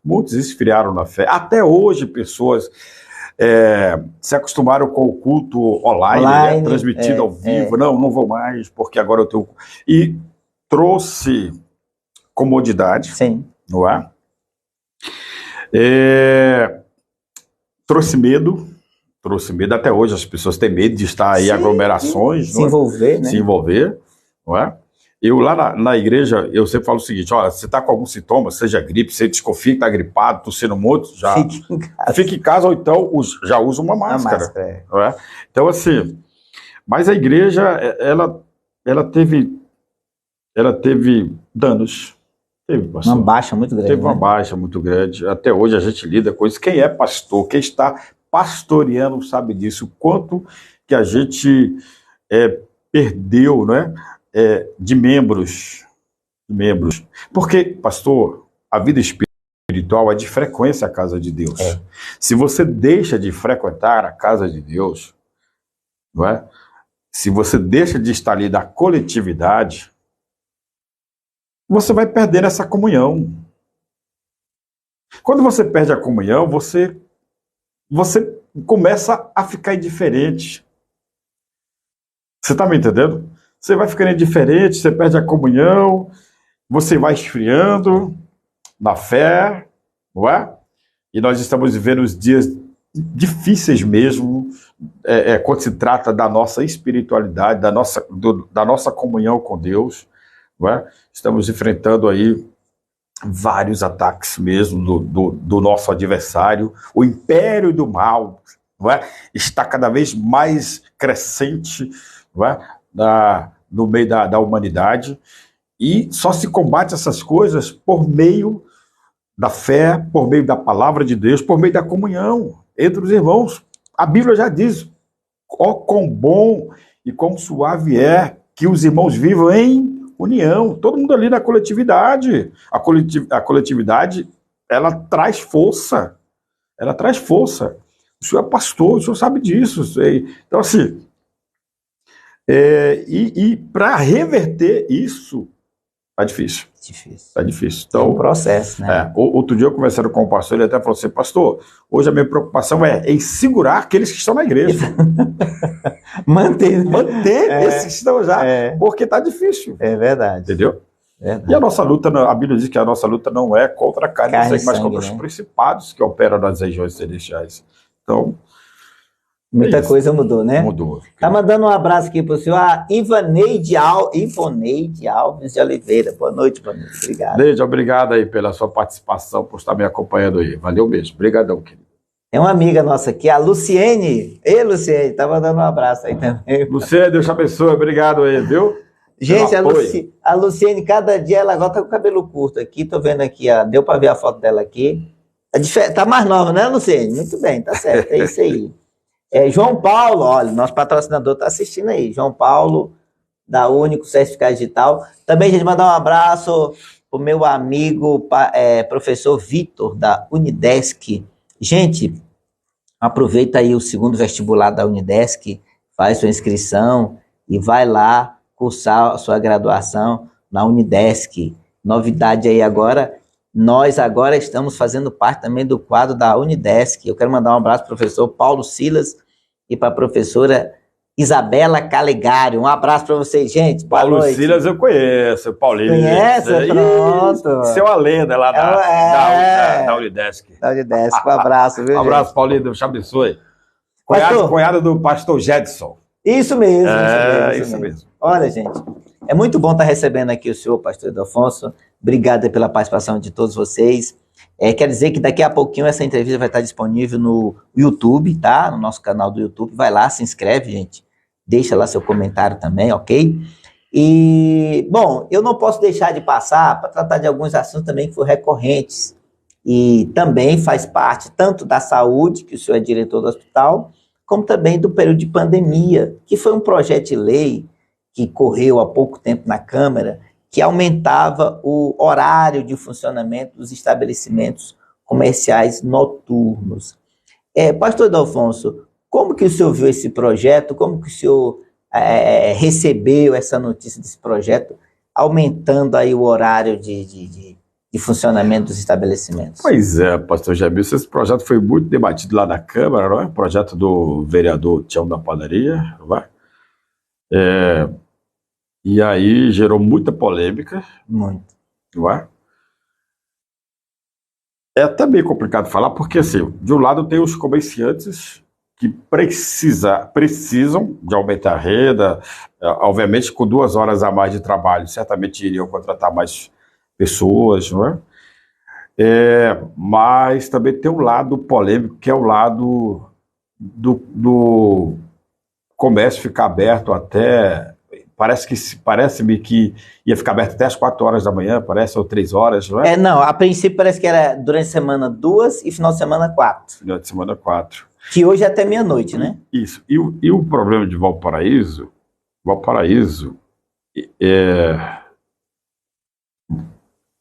Muitos esfriaram na fé. Até hoje, pessoas se acostumaram com o culto online, né? Transmitido ao vivo. Não vou mais, porque agora eu tenho... E trouxe comodidade, não é? Trouxe medo. Até hoje as pessoas têm medo de estar aí em aglomerações. Se envolver, né? Se envolver, não é? Eu lá na igreja, eu sempre falo o seguinte: olha, você está com algum sintoma, seja gripe, você desconfia que está gripado, tossindo muito, já fique em casa, ou então já usa uma máscara. Não é? Então, assim, mas a igreja, ela teve danos. Uma baixa muito grande. Teve uma baixa muito grande. Até hoje a gente lida com isso. Quem é pastor, quem está pastoreando sabe disso. O quanto que a gente perdeu, né? De membros. Porque, pastor, a vida espiritual é de frequência a casa de Deus. Se você deixa de frequentar a casa de Deus, não é? Se você deixa de estar ali na coletividade, você vai perder essa comunhão. Quando você perde a comunhão, você começa a ficar indiferente. Você está me entendendo? Você vai ficando indiferente, você perde a comunhão, você vai esfriando na fé, não é? E nós estamos vivendo os dias difíceis mesmo, quando se trata da nossa espiritualidade, da nossa comunhão com Deus, não é? Estamos enfrentando aí vários ataques mesmo do nosso adversário, o império do mal, não é? Está cada vez mais crescente, não é? No meio da humanidade, e só se combate essas coisas por meio da fé, por meio da palavra de Deus, por meio da comunhão entre os irmãos. A Bíblia já diz: ó, quão bom e quão suave é que os irmãos vivam em união. Todo mundo ali na coletividade. A coletividade, ela traz força. Ela traz força. O senhor é pastor, o senhor sabe disso. Então, assim, para reverter isso, tá difícil. Tá difícil. Então, é um processo, né? Outro dia eu conversando com o pastor, ele até falou assim: pastor, hoje a minha preocupação é em segurar aqueles que estão na igreja. Manter esses que estão já, porque tá difícil. É verdade. Entendeu? E a nossa luta, a Bíblia diz que a nossa luta não é contra a carne e sangue, mas contra os principados que operam nas regiões celestiais. Então, muita coisa mudou, né? Mudou. Tá mandando um abraço aqui pro senhor, a Ivoneide Alves de Oliveira. Boa noite, Ivoneide. Obrigado. Neide, obrigado aí pela sua participação, por estar me acompanhando aí. Valeu mesmo. Obrigadão, querido. É uma amiga nossa aqui, a Luciene. Ei, Luciene, tá mandando um abraço aí também. Luciene, Deus te abençoe. Obrigado aí, viu? Gente, a Luciene, cada dia ela agora tá com o cabelo curto aqui. Tô vendo aqui, ó, deu para ver a foto dela aqui. Tá mais nova, né, Luciene? Muito bem, tá certo. É isso aí. João Paulo, olha, nosso patrocinador está assistindo aí. João Paulo, da Único Certificado Digital. Também, gente, mandar um abraço para o meu amigo, professor Vitor, da Unidesc. Gente, aproveita aí o segundo vestibular da Unidesc, faz sua inscrição e vai lá cursar a sua graduação na Unidesc. Novidade aí agora, nós agora estamos fazendo parte também do quadro da Unidesc. Eu quero mandar um abraço para o professor Paulo Silas e para a professora Isabela Calegari. Um abraço para vocês, gente. Boa Paulo noite. Silas eu conheço, Paulinho. Conhece? Pronto. Isso é uma lenda lá da Unidesc. Da Unidesc, um abraço, viu, Um abraço, gente? Paulinho, Deus te abençoe. Cunhado do pastor Jedson. Isso mesmo. Isso mesmo. Olha, gente, é muito bom estar recebendo aqui o senhor, pastor Edelfonso. Obrigado pela participação de todos vocês. Quer dizer que daqui a pouquinho essa entrevista vai estar disponível no YouTube, tá? No nosso canal do YouTube. Vai lá, se inscreve, gente. Deixa lá seu comentário também, ok? E, bom, eu não posso deixar de passar para tratar de alguns assuntos também que foram recorrentes. E também faz parte tanto da saúde, que o senhor é diretor do hospital, como também do período de pandemia, que foi um projeto de lei que correu há pouco tempo na Câmara, que aumentava o horário de funcionamento dos estabelecimentos comerciais noturnos. Pastor Edelfonso, como que o senhor viu esse projeto? Como que o senhor recebeu essa notícia desse projeto, aumentando aí o horário de funcionamento dos estabelecimentos? Pois é, pastor Jamilson, esse projeto foi muito debatido lá na Câmara, não é? Projeto do vereador Tião da Padaria, não é? E aí gerou muita polêmica. Muito. Não é? É até meio complicado falar, porque assim, de um lado tem os comerciantes que precisam de aumentar a renda, obviamente com 2 horas a mais de trabalho, certamente iriam contratar mais pessoas, não é? Mas também tem um lado polêmico, que é o lado do comércio ficar aberto até... Parece-me que ia ficar aberto até as 4 horas da manhã, parece, ou 3 horas, não é? Não, a princípio parece que era durante a semana 2 e final de semana 4. Final de semana 4. Que hoje é até meia-noite, né? Isso. E o problema de Valparaíso,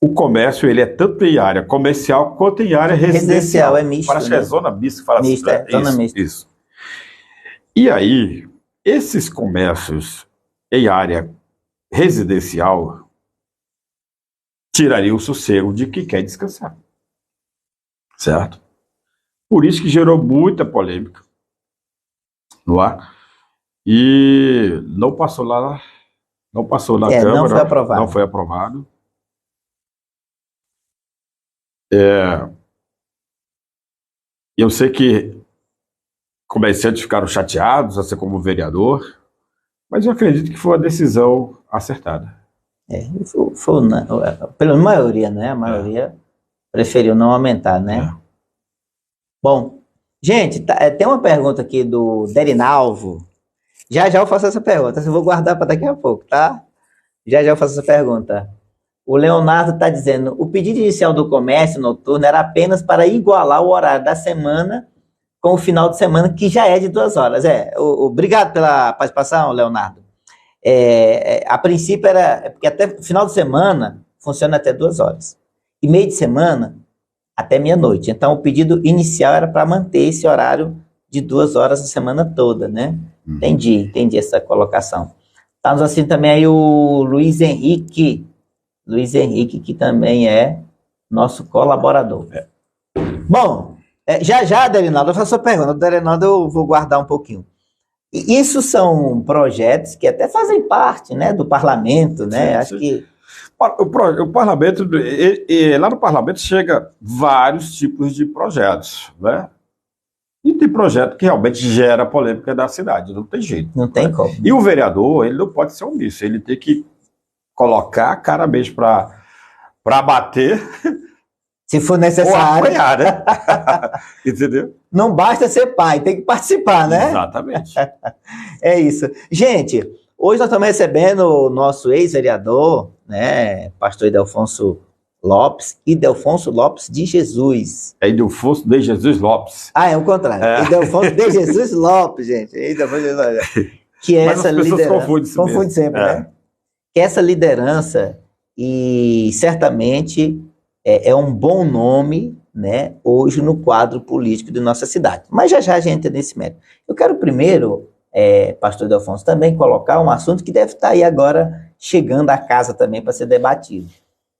o comércio, ele é tanto em área comercial quanto em área residencial. É misto. Parece que é zona mista, fala misto, assim. Zona mista. Isso. E aí, esses comércios em área residencial tirariam o sossego de quem quer descansar. Certo? Por isso que gerou muita polêmica no ar. E não passou na Câmara. Não foi aprovado. Não foi aprovado. Eu sei que comerciantes ficaram chateados, assim como o vereador, mas eu acredito que foi uma decisão acertada. Pela maioria, né? A maioria preferiu não aumentar, né? Bom, Gente, tem uma pergunta aqui do Derinalvo. Já já eu faço essa pergunta. Eu vou guardar para daqui a pouco, tá? Já já eu faço essa pergunta. O Leonardo está dizendo: o pedido inicial do comércio noturno era apenas para igualar o horário da semana com o final de semana, que já é de 2 horas. Obrigado pela participação, Leonardo. A princípio porque até final de semana funciona até 2 horas. E meio de semana até meia-noite. Então, o pedido inicial era para manter esse horário de 2 horas a semana toda, né? Entendi essa colocação. Está nos assistindo também aí o Luiz Henrique, que também é nosso colaborador. Bom, já, Derinaldo, eu faço a pergunta. Derinaldo, eu vou guardar um pouquinho. E isso são projetos que até fazem parte, né, do parlamento, né? Sim, Acho que o parlamento, lá no parlamento chega vários tipos de projetos, né? E tem projeto que realmente gera polêmica da cidade, não tem jeito. não tem como. E o vereador, ele não pode ser omisso, ele tem que colocar a cara mesmo para bater Se for ou necessário, apanhar, né? Entendeu? não basta ser pai, tem que participar, né? Exatamente. É isso. Gente, hoje nós estamos recebendo o nosso ex-vereador, né, pastor Idelfonso Lopes, Idelfonso Lopes de Jesus. É Idelfonso de Jesus Lopes. É o contrário. Idelfonso de Jesus Lopes, gente. Idelfonso de Jesus Lopes. Que é Mas essa as pessoas liderança. Confunde sempre, né? Que essa liderança, e certamente é um bom nome, né, hoje no quadro político de nossa cidade. Mas já a gente entra nesse mérito. Eu quero primeiro, pastor Idelfonso, também colocar um assunto que deve estar aí agora chegando à casa também para ser debatido,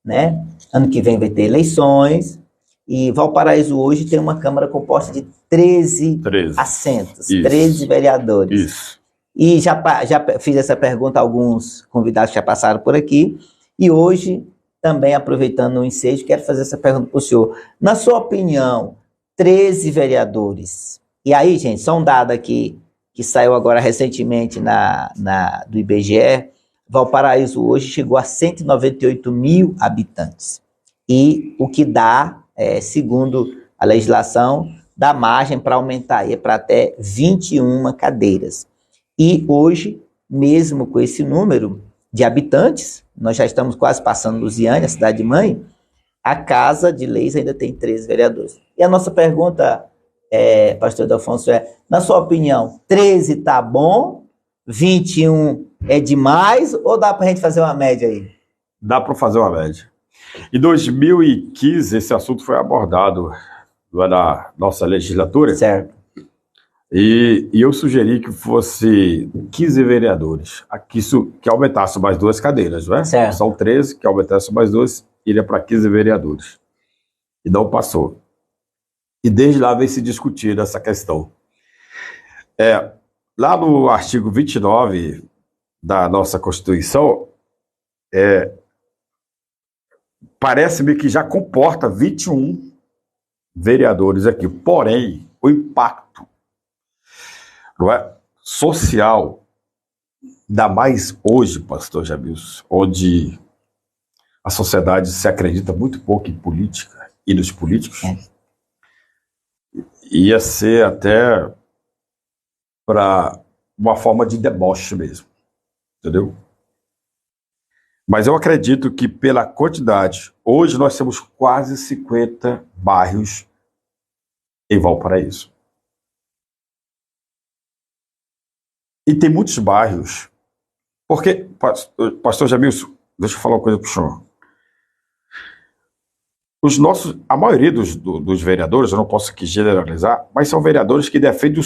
né? Ano que vem vai ter eleições e Valparaíso hoje tem uma Câmara composta de 13 assentos, Isso. 13 vereadores. Isso. E já fiz essa pergunta a alguns convidados que já passaram por aqui, e hoje, também aproveitando o ensejo, quero fazer essa pergunta para o senhor. Na sua opinião, 13 vereadores, e aí, gente, só um dado aqui, que saiu agora recentemente do IBGE, Valparaíso hoje chegou a 198 mil habitantes, e o que dá, segundo a legislação, dá margem para aumentar para até 21 cadeiras. E hoje, mesmo com esse número de habitantes, nós já estamos quase passando Lusiânia, a cidade-mãe, a Casa de Leis ainda tem 13 vereadores. E a nossa pergunta, pastor Idelfonso, na sua opinião, 13 está bom, 21 é demais, ou dá para a gente fazer uma média aí? Dá para fazer uma média. Em 2015, esse assunto foi abordado na nossa legislatura. Certo. E eu sugeri que fosse 15 vereadores, que aumentasse mais 2 cadeiras, não é? Certo. São 13, que aumentasse mais 2, iria para 15 vereadores. E não passou. E desde lá vem se discutindo essa questão. Lá no artigo 29 da nossa Constituição, parece-me que já comporta 21 vereadores aqui. Porém, o impacto social, ainda mais hoje, pastor Jamilson, onde a sociedade se acredita muito pouco em política e nos políticos, ia ser até para uma forma de deboche mesmo, entendeu? Mas eu acredito que pela quantidade, hoje nós temos quase 50 bairros em Valparaíso. E tem muitos bairros, porque, pastor Jamilson, deixa eu falar uma coisa para o senhor. A maioria dos vereadores, eu não posso aqui generalizar, mas são vereadores que defendem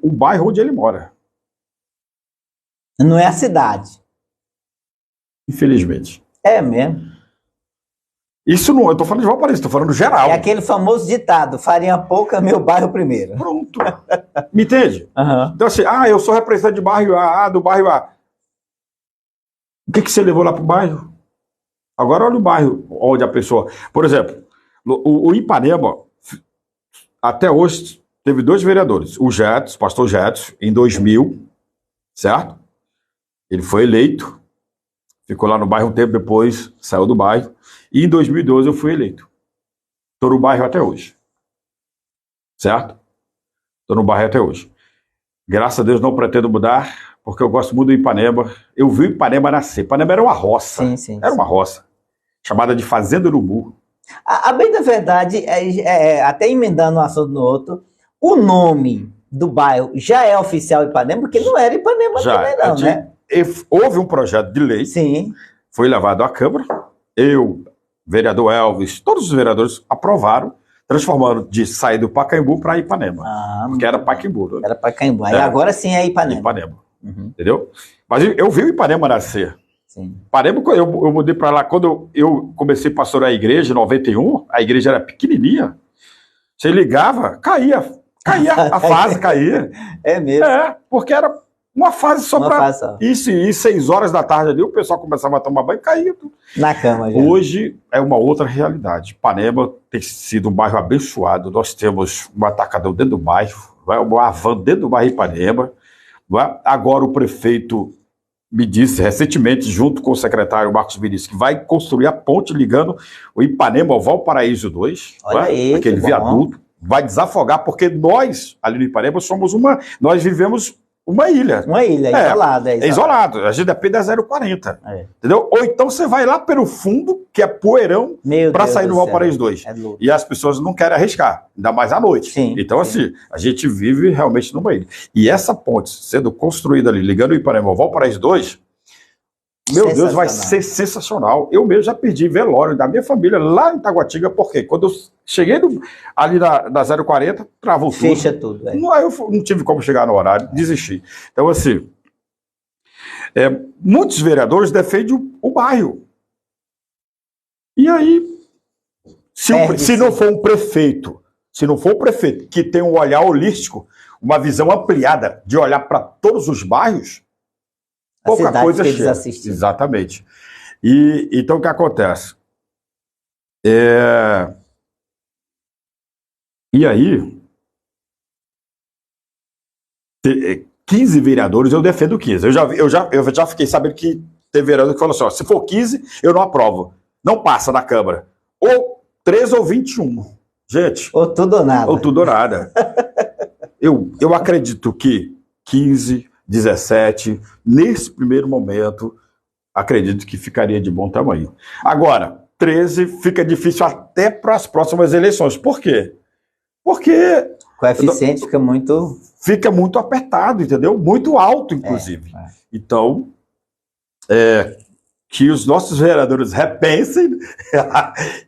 o bairro onde ele mora. Não é a cidade. Infelizmente. É mesmo. Isso não, eu estou falando de Valparaíso, estou falando geral. É aquele famoso ditado, farinha pouca, meu bairro primeiro. Pronto. Me entende? Uhum. Então assim, eu sou representante de bairro A, do bairro A. O que você levou lá para o bairro? Agora olha o bairro onde a pessoa... Por exemplo, o Ipanema, até hoje, teve 2 vereadores. O Jetson, pastor Jetson, em 2000, certo? Ele foi eleito, ficou lá no bairro um tempo, depois saiu do bairro. E em 2012 eu fui eleito. Estou no bairro até hoje. Certo? Estou no bairro até hoje. Graças a Deus não pretendo mudar, porque eu gosto muito do Ipanema. Eu vi o Ipanema nascer. Ipanema era uma roça. Sim, sim. Era uma roça, chamada de Fazenda Urubu. A bem da verdade, até emendando um assunto no outro, o nome do bairro já é oficial Ipanema, porque não era Ipanema também não, né? Houve um projeto de lei, sim, foi levado à Câmara, eu, vereador Elvis, todos os vereadores aprovaram, transformando de sair do Pacaembu para Ipanema. Porque era Pacaembu. Era Pacaembu. Aí agora sim é Ipanema. Ipanema. Entendeu? Mas eu vi o Ipanema nascer. Sim. Ipanema, eu mudei para lá, quando eu comecei a pastorear a igreja, em 91, a igreja era pequenininha. Você ligava, caía a fase, caía. É mesmo? Porque era uma fase só para isso, e 6 horas da tarde ali, o pessoal começava a tomar banho e caía tudo. Na cama já. Hoje é uma outra realidade. Ipanema tem sido um bairro abençoado. Nós temos um atacadão dentro do bairro, uma van dentro do bairro Ipanema. Agora o prefeito me disse recentemente, junto com o secretário Marcos Vinícius, que vai construir a ponte ligando o Ipanema ao Valparaíso 2, aquele viaduto, vai desafogar, porque nós, ali no Ipanema, nós vivemos uma ilha. Uma ilha, isolada. É isolado, a gente depende da 040, entendeu? Ou então você vai lá pelo fundo, que é poeirão, para sair no Valparaíso 2. E as pessoas não querem arriscar, ainda mais à noite. Sim, então, assim, a gente vive realmente numa ilha. E essa ponte sendo construída ali, ligando o Ipanema ao Valparaíso 2, meu Deus, vai ser sensacional. Eu mesmo já perdi velório da minha família lá em Taguatinga, porque quando eu cheguei ali na 040, travou tudo. Fecha tudo. Aí eu não tive como chegar no horário, desisti. Então, assim, muitos vereadores defendem o bairro. E aí, se não for um prefeito, que tem um olhar holístico, uma visão ampliada de olhar para todos os bairros, pouca coisa chega. Exatamente. E então o que acontece? E aí, 15 vereadores, eu defendo 15. Eu já fiquei sabendo que tem vereador que falou assim: ó, se for 15, eu não aprovo. Não passa na Câmara. Ou 13 ou 21. Gente. Ou tudo ou nada. Ou tudo ou nada. Eu acredito que 15, 17, nesse primeiro momento, acredito que ficaria de bom tamanho. Agora, 13 fica difícil até para as próximas eleições. Por quê? Porque o coeficiente fica muito apertado, entendeu? Muito alto, inclusive. Então, que os nossos vereadores repensem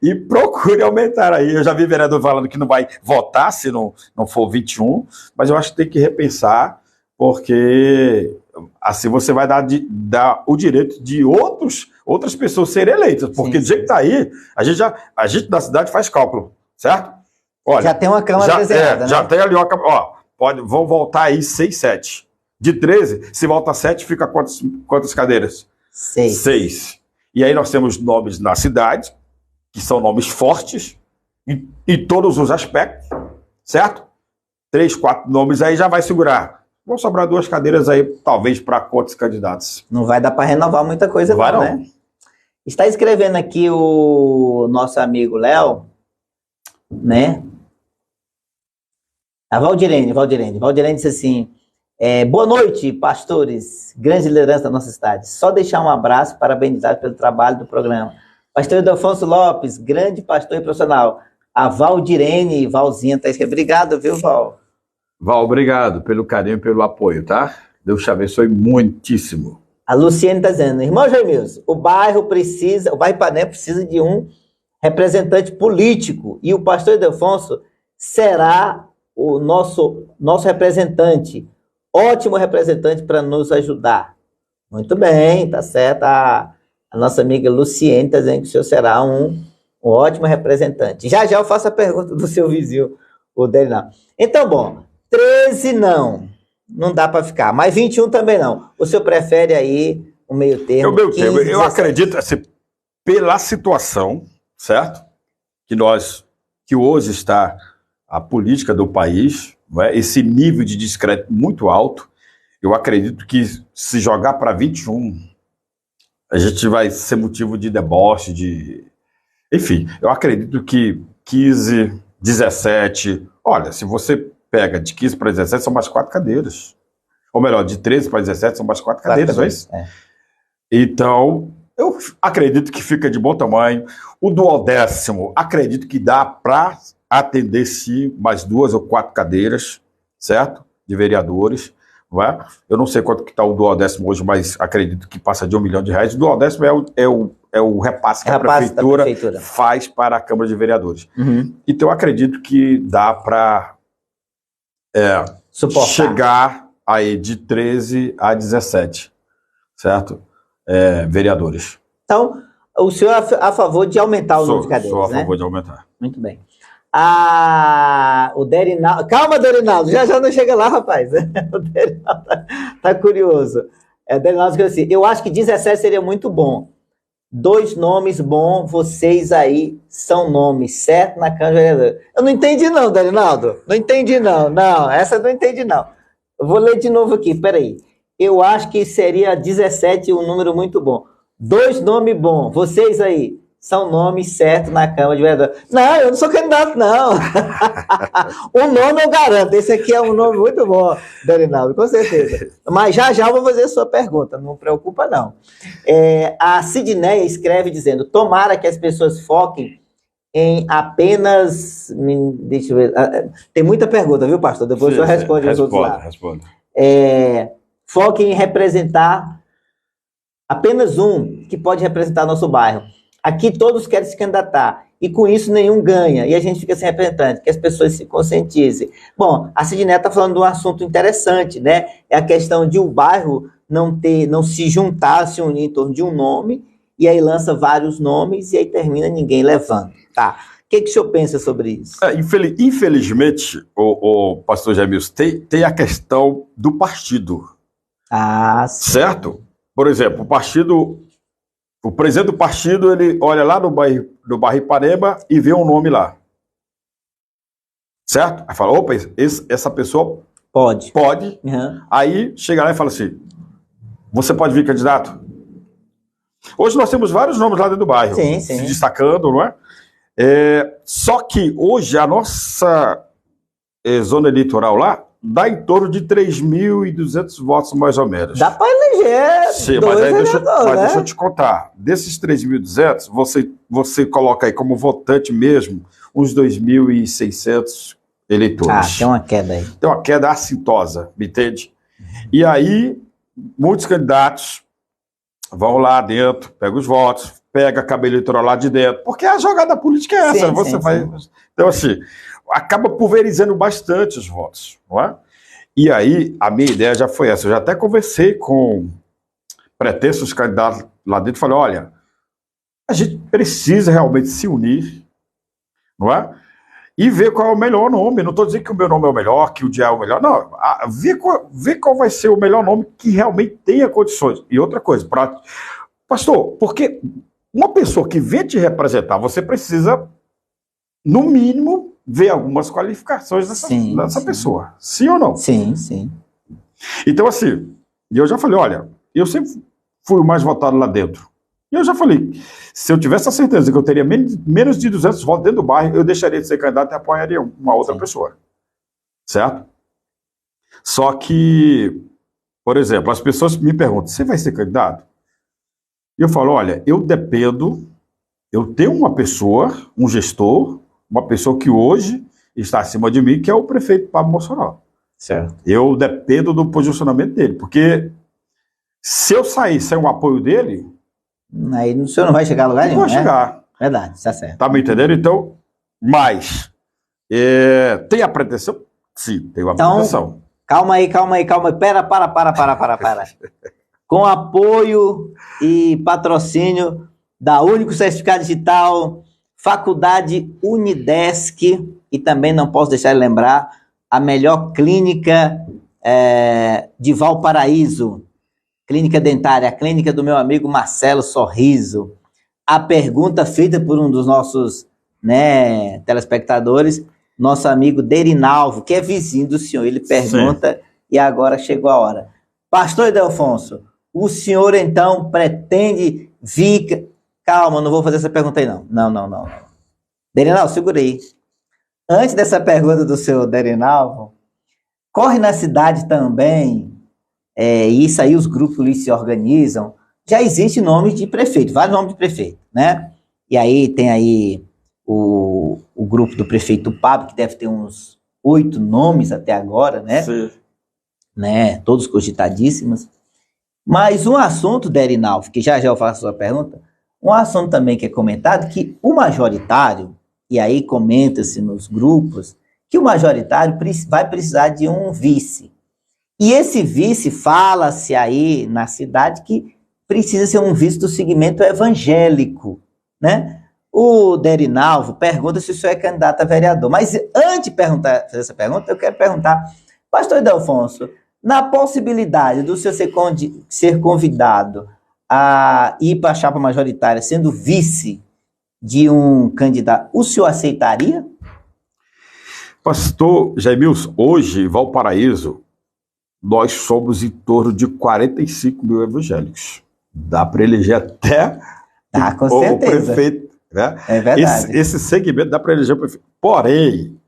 e procurem aumentar aí. Eu já vi vereador falando que não vai votar se não for 21, mas eu acho que tem que repensar, porque assim você vai dar o direito de outras pessoas serem eleitas, porque do jeito que está aí, a gente da cidade faz cálculo, certo? Olha, já tem uma Câmara desenhada, né? Já tem ali uma Câmara, vão voltar aí 6, 7. De 13, se volta 7, fica quantas cadeiras? 6. E aí nós temos nomes na cidade, que são nomes fortes, em todos os aspectos, certo? 3, 4 nomes aí já vai segurar. Vão sobrar 2 cadeiras aí, talvez, para quantos candidatos? Não vai dar para renovar muita coisa, não, né? Está escrevendo aqui o nosso amigo Léo, né? A Valdirene disse assim: boa noite, pastores, grande liderança da nossa cidade. Só deixar um abraço, parabenizar pelo trabalho do programa. Pastor Edelfonso Lopes, grande pastor e profissional. A Valdirene, Valzinha, tá escrevendo. Obrigado, viu, Val? Val, obrigado pelo carinho e pelo apoio, tá? Deus te abençoe muitíssimo. A Luciene está dizendo: irmão Jaimilson, o bairro Ipanema precisa de um representante político e o pastor Edelfonso será o nosso representante, ótimo representante para nos ajudar. Muito bem, tá certo. A nossa amiga Luciene está dizendo que o senhor será um ótimo representante. Já eu faço a pergunta do seu vizinho, o dele não. Então, bom, 13 não dá para ficar, mas 21 também não. O senhor prefere aí o meio termo? Eu acredito, assim, pela situação, certo? Que hoje está a política do país, não é? Esse nível de descrédito muito alto, eu acredito que se jogar para 21, a gente vai ser motivo de deboche, enfim, eu acredito que 15, 17, olha, se você pega de 15 para 17, são mais 4 cadeiras. Ou melhor, de 13 para 17, são mais 4 cadeiras, não é isso? Então, eu acredito que fica de bom tamanho. O duodécimo, acredito que dá para atender, sim, mais 2 ou 4 cadeiras, certo? De vereadores. Não é? Eu não sei quanto que está o duodécimo hoje, mas acredito que passa de R$1 milhão. O duodécimo é o repasse que a prefeitura faz para a Câmara de Vereadores. Então, eu acredito que dá para chegar aí de 13 a 17, certo? Vereadores. Então, o senhor é a favor de aumentar o número de cadeiras, Sou a favor de aumentar. Muito bem. O Derinaldo... Calma, Derinaldo, já não chega lá, rapaz. O Derinaldo tá curioso. O Derinaldo diz assim, eu acho que 17 seria muito bom. 2 nomes bons, vocês aí são nomes, certo? Na Câmara de Vereadores. Eu não entendi não, Derinaldo. Não entendi não. Não, essa eu não entendi não. Eu vou ler de novo aqui, peraí. Eu acho que seria 17 um número muito bom. 2 nomes bons, vocês aí são nomes certos na Câmara de Vereadores. Não, eu não sou candidato, não. O nome eu garanto. Esse aqui é um nome muito bom, Derinaldo, com certeza. Mas já eu vou fazer a sua pergunta, não preocupa, não. A Sidneia escreve dizendo, tomara que as pessoas foquem em apenas... Deixa eu ver. Tem muita pergunta, viu, pastor? Depois o senhor responde os outros lá. Responde. Foquem em representar apenas um que pode representar nosso bairro. Aqui todos querem se candidatar e com isso nenhum ganha e a gente fica sem representante, que as pessoas se conscientizem. Bom, a Sidneia está falando de um assunto interessante, né? É a questão de o bairro não se juntar, se unir em torno de um nome e aí lança vários nomes e aí termina ninguém levando. Tá. O que o senhor pensa sobre isso? Infelizmente, o pastor Jamilson, tem a questão do partido. Certo? Por exemplo, o presidente do partido, ele olha lá no bairro Ipanema e vê um nome lá. Certo? Aí fala, opa, essa pessoa pode. Uhum. Aí chega lá e fala assim, você pode vir candidato? Hoje nós temos vários nomes lá dentro do bairro, se destacando, não é? Só que hoje a nossa zona eleitoral lá dá em torno de 3.200 votos, mais ou menos. Dá para eleger. Sim, mas deixa eu te contar. Desses 3.200, você coloca aí como votante mesmo uns 2.600 eleitores. Tem uma queda aí. Tem uma queda assintosa, me entende? E aí, muitos candidatos vão lá dentro, pegam os votos, pega a cabelo eleitoral lá de dentro, porque a jogada política é essa. Então, assim, acaba pulverizando bastante os votos, não é? E aí, a minha ideia já foi essa. Eu já até conversei com pretensos candidatos lá dentro e falei, olha, a gente precisa realmente se unir, não é? E ver qual é o melhor nome. Não estou dizendo que o meu nome é o melhor, que o dia é o melhor, não. Ver qual vai ser o melhor nome que realmente tenha condições. E outra coisa, pastor, porque uma pessoa que vem te representar, você precisa, no mínimo, ver algumas qualificações dessa pessoa. Sim ou não? Sim. Então, assim, eu já falei, olha, eu sempre fui o mais votado lá dentro. E eu já falei, se eu tivesse a certeza que eu teria menos de 200 votos dentro do bairro, eu deixaria de ser candidato e apoiaria uma outra pessoa. Certo? Só que, por exemplo, as pessoas me perguntam, você vai ser candidato? E eu falo, olha, eu tenho uma pessoa, um gestor, uma pessoa que hoje está acima de mim, que é o prefeito Pablo Mossoró. Certo. Eu dependo do posicionamento dele, porque se eu sair sem o apoio dele... Aí o senhor não vai chegar a lugar nenhum, não vai chegar. Verdade, está certo. Tá me entendendo? Então, mas tem a pretensão? Sim, tem a pretensão. Calma aí. Para. Com apoio e patrocínio da Único Certificado Digital, Faculdade Unidesc, e também não posso deixar de lembrar, a melhor clínica de Valparaíso, clínica dentária, a clínica do meu amigo Marcelo Sorriso. A pergunta feita por um dos nossos telespectadores, nosso amigo Derinalvo, que é vizinho do senhor, ele pergunta, e agora chegou a hora. Pastor Ildefonso, o senhor então pretende vir... Calma, não vou fazer essa pergunta aí não. Não. Derinalvo, segura aí. Antes dessa pergunta do seu Derinalvo, corre na cidade também, isso aí os grupos se organizam, já existe nome de prefeito, vários nomes de prefeito, né? E aí tem aí o grupo do prefeito Pablo, que deve ter uns 8 nomes até agora, né? Sim. Né? Todos cogitadíssimos. Mas um assunto, Derinalvo, que já eu faço a sua pergunta, um assunto também que é comentado, que o majoritário, e aí comenta-se nos grupos, que o majoritário vai precisar de um vice. E esse vice, fala-se aí na cidade que precisa ser um vice do segmento evangélico, né? O Derinalvo pergunta se o senhor é candidato a vereador. Mas antes de fazer essa pergunta, eu quero perguntar, pastor Ildefonso, na possibilidade do senhor ser convidado a ir para a chapa majoritária sendo vice de um candidato, o senhor aceitaria? Pastor Jaimilson, hoje, em Valparaíso, nós somos em torno de 45 mil evangélicos. Dá para eleger até com certeza. O prefeito. Né? É verdade. Esse segmento dá para eleger o prefeito. Porém,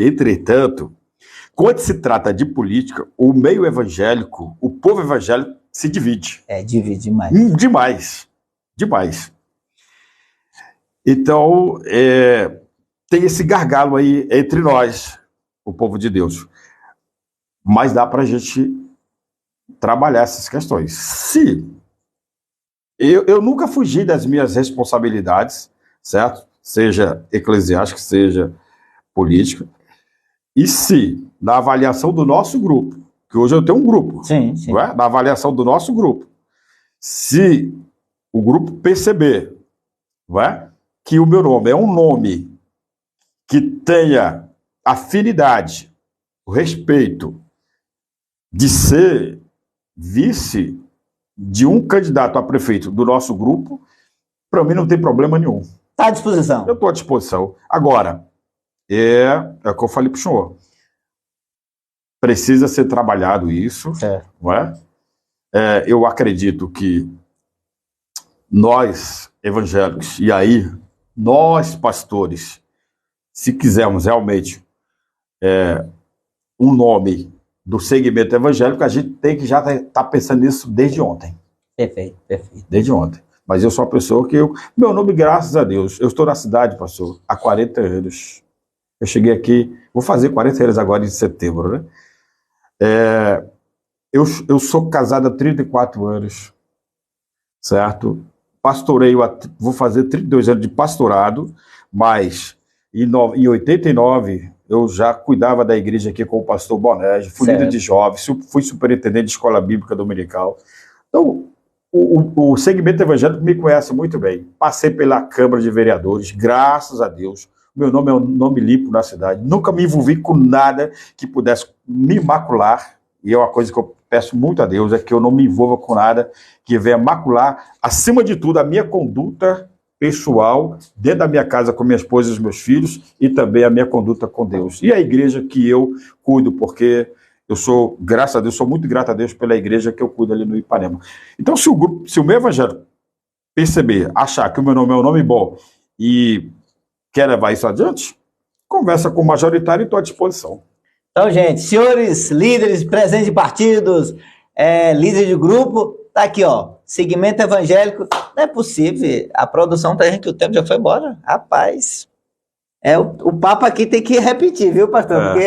entretanto, quando se trata de política, o meio evangélico, o povo evangélico se divide. Divide demais. Demais. Então, tem esse gargalo aí entre nós, o povo de Deus. Mas dá para a gente trabalhar essas questões. Se eu nunca fugi das minhas responsabilidades, certo? Seja eclesiástica, seja política. E se, na avaliação do nosso grupo, que hoje eu tenho um grupo, sim. Não é? Na avaliação do nosso grupo, se o grupo perceber, não é? Que o meu nome é um nome que tenha afinidade, o respeito de ser vice de um candidato a prefeito do nosso grupo, para mim não tem problema nenhum. Está à disposição. Eu estou à disposição. Agora, é o que eu falei para o senhor. Precisa ser trabalhado isso, não é? Eu acredito que nós, evangélicos, e aí nós, pastores, se quisermos realmente um nome do segmento evangélico, a gente tem que já estar pensando nisso desde ontem. Perfeito. Desde ontem. Mas eu sou uma pessoa que meu nome, graças a Deus, eu estou na cidade, pastor, há 40 anos. Eu cheguei aqui, vou fazer 40 anos agora em setembro, né? Eu sou casado há 34 anos, certo? Pastorei, vou fazer 32 anos de pastorado, mas em 89 eu já cuidava da igreja aqui com o pastor Bonege, fui líder de jovens, fui superintendente de escola bíblica dominical. Então, o segmento evangélico me conhece muito bem. Passei pela Câmara de Vereadores, graças a Deus. Meu nome é um nome limpo na cidade. Nunca me envolvi com nada que pudesse me macular. E é uma coisa que eu peço muito a Deus, é que eu não me envolva com nada que venha macular, acima de tudo, a minha conduta pessoal, dentro da minha casa com minha esposa e os meus filhos, e também a minha conduta com Deus. E a igreja que eu cuido, porque eu sou, graças a Deus, sou muito grato a Deus pela igreja que eu cuido ali no Ipanema. Então, se o meu evangelho perceber, achar que o meu nome é um nome bom e quer levar isso adiante, conversa com o majoritário e estou à disposição. Então, gente, senhores líderes, presidentes de partidos, líderes de grupo, tá aqui, ó, segmento evangélico. Não é possível, a produção tá dizendo que o tempo já foi embora. Rapaz, o papo aqui tem que repetir, viu, pastor? Porque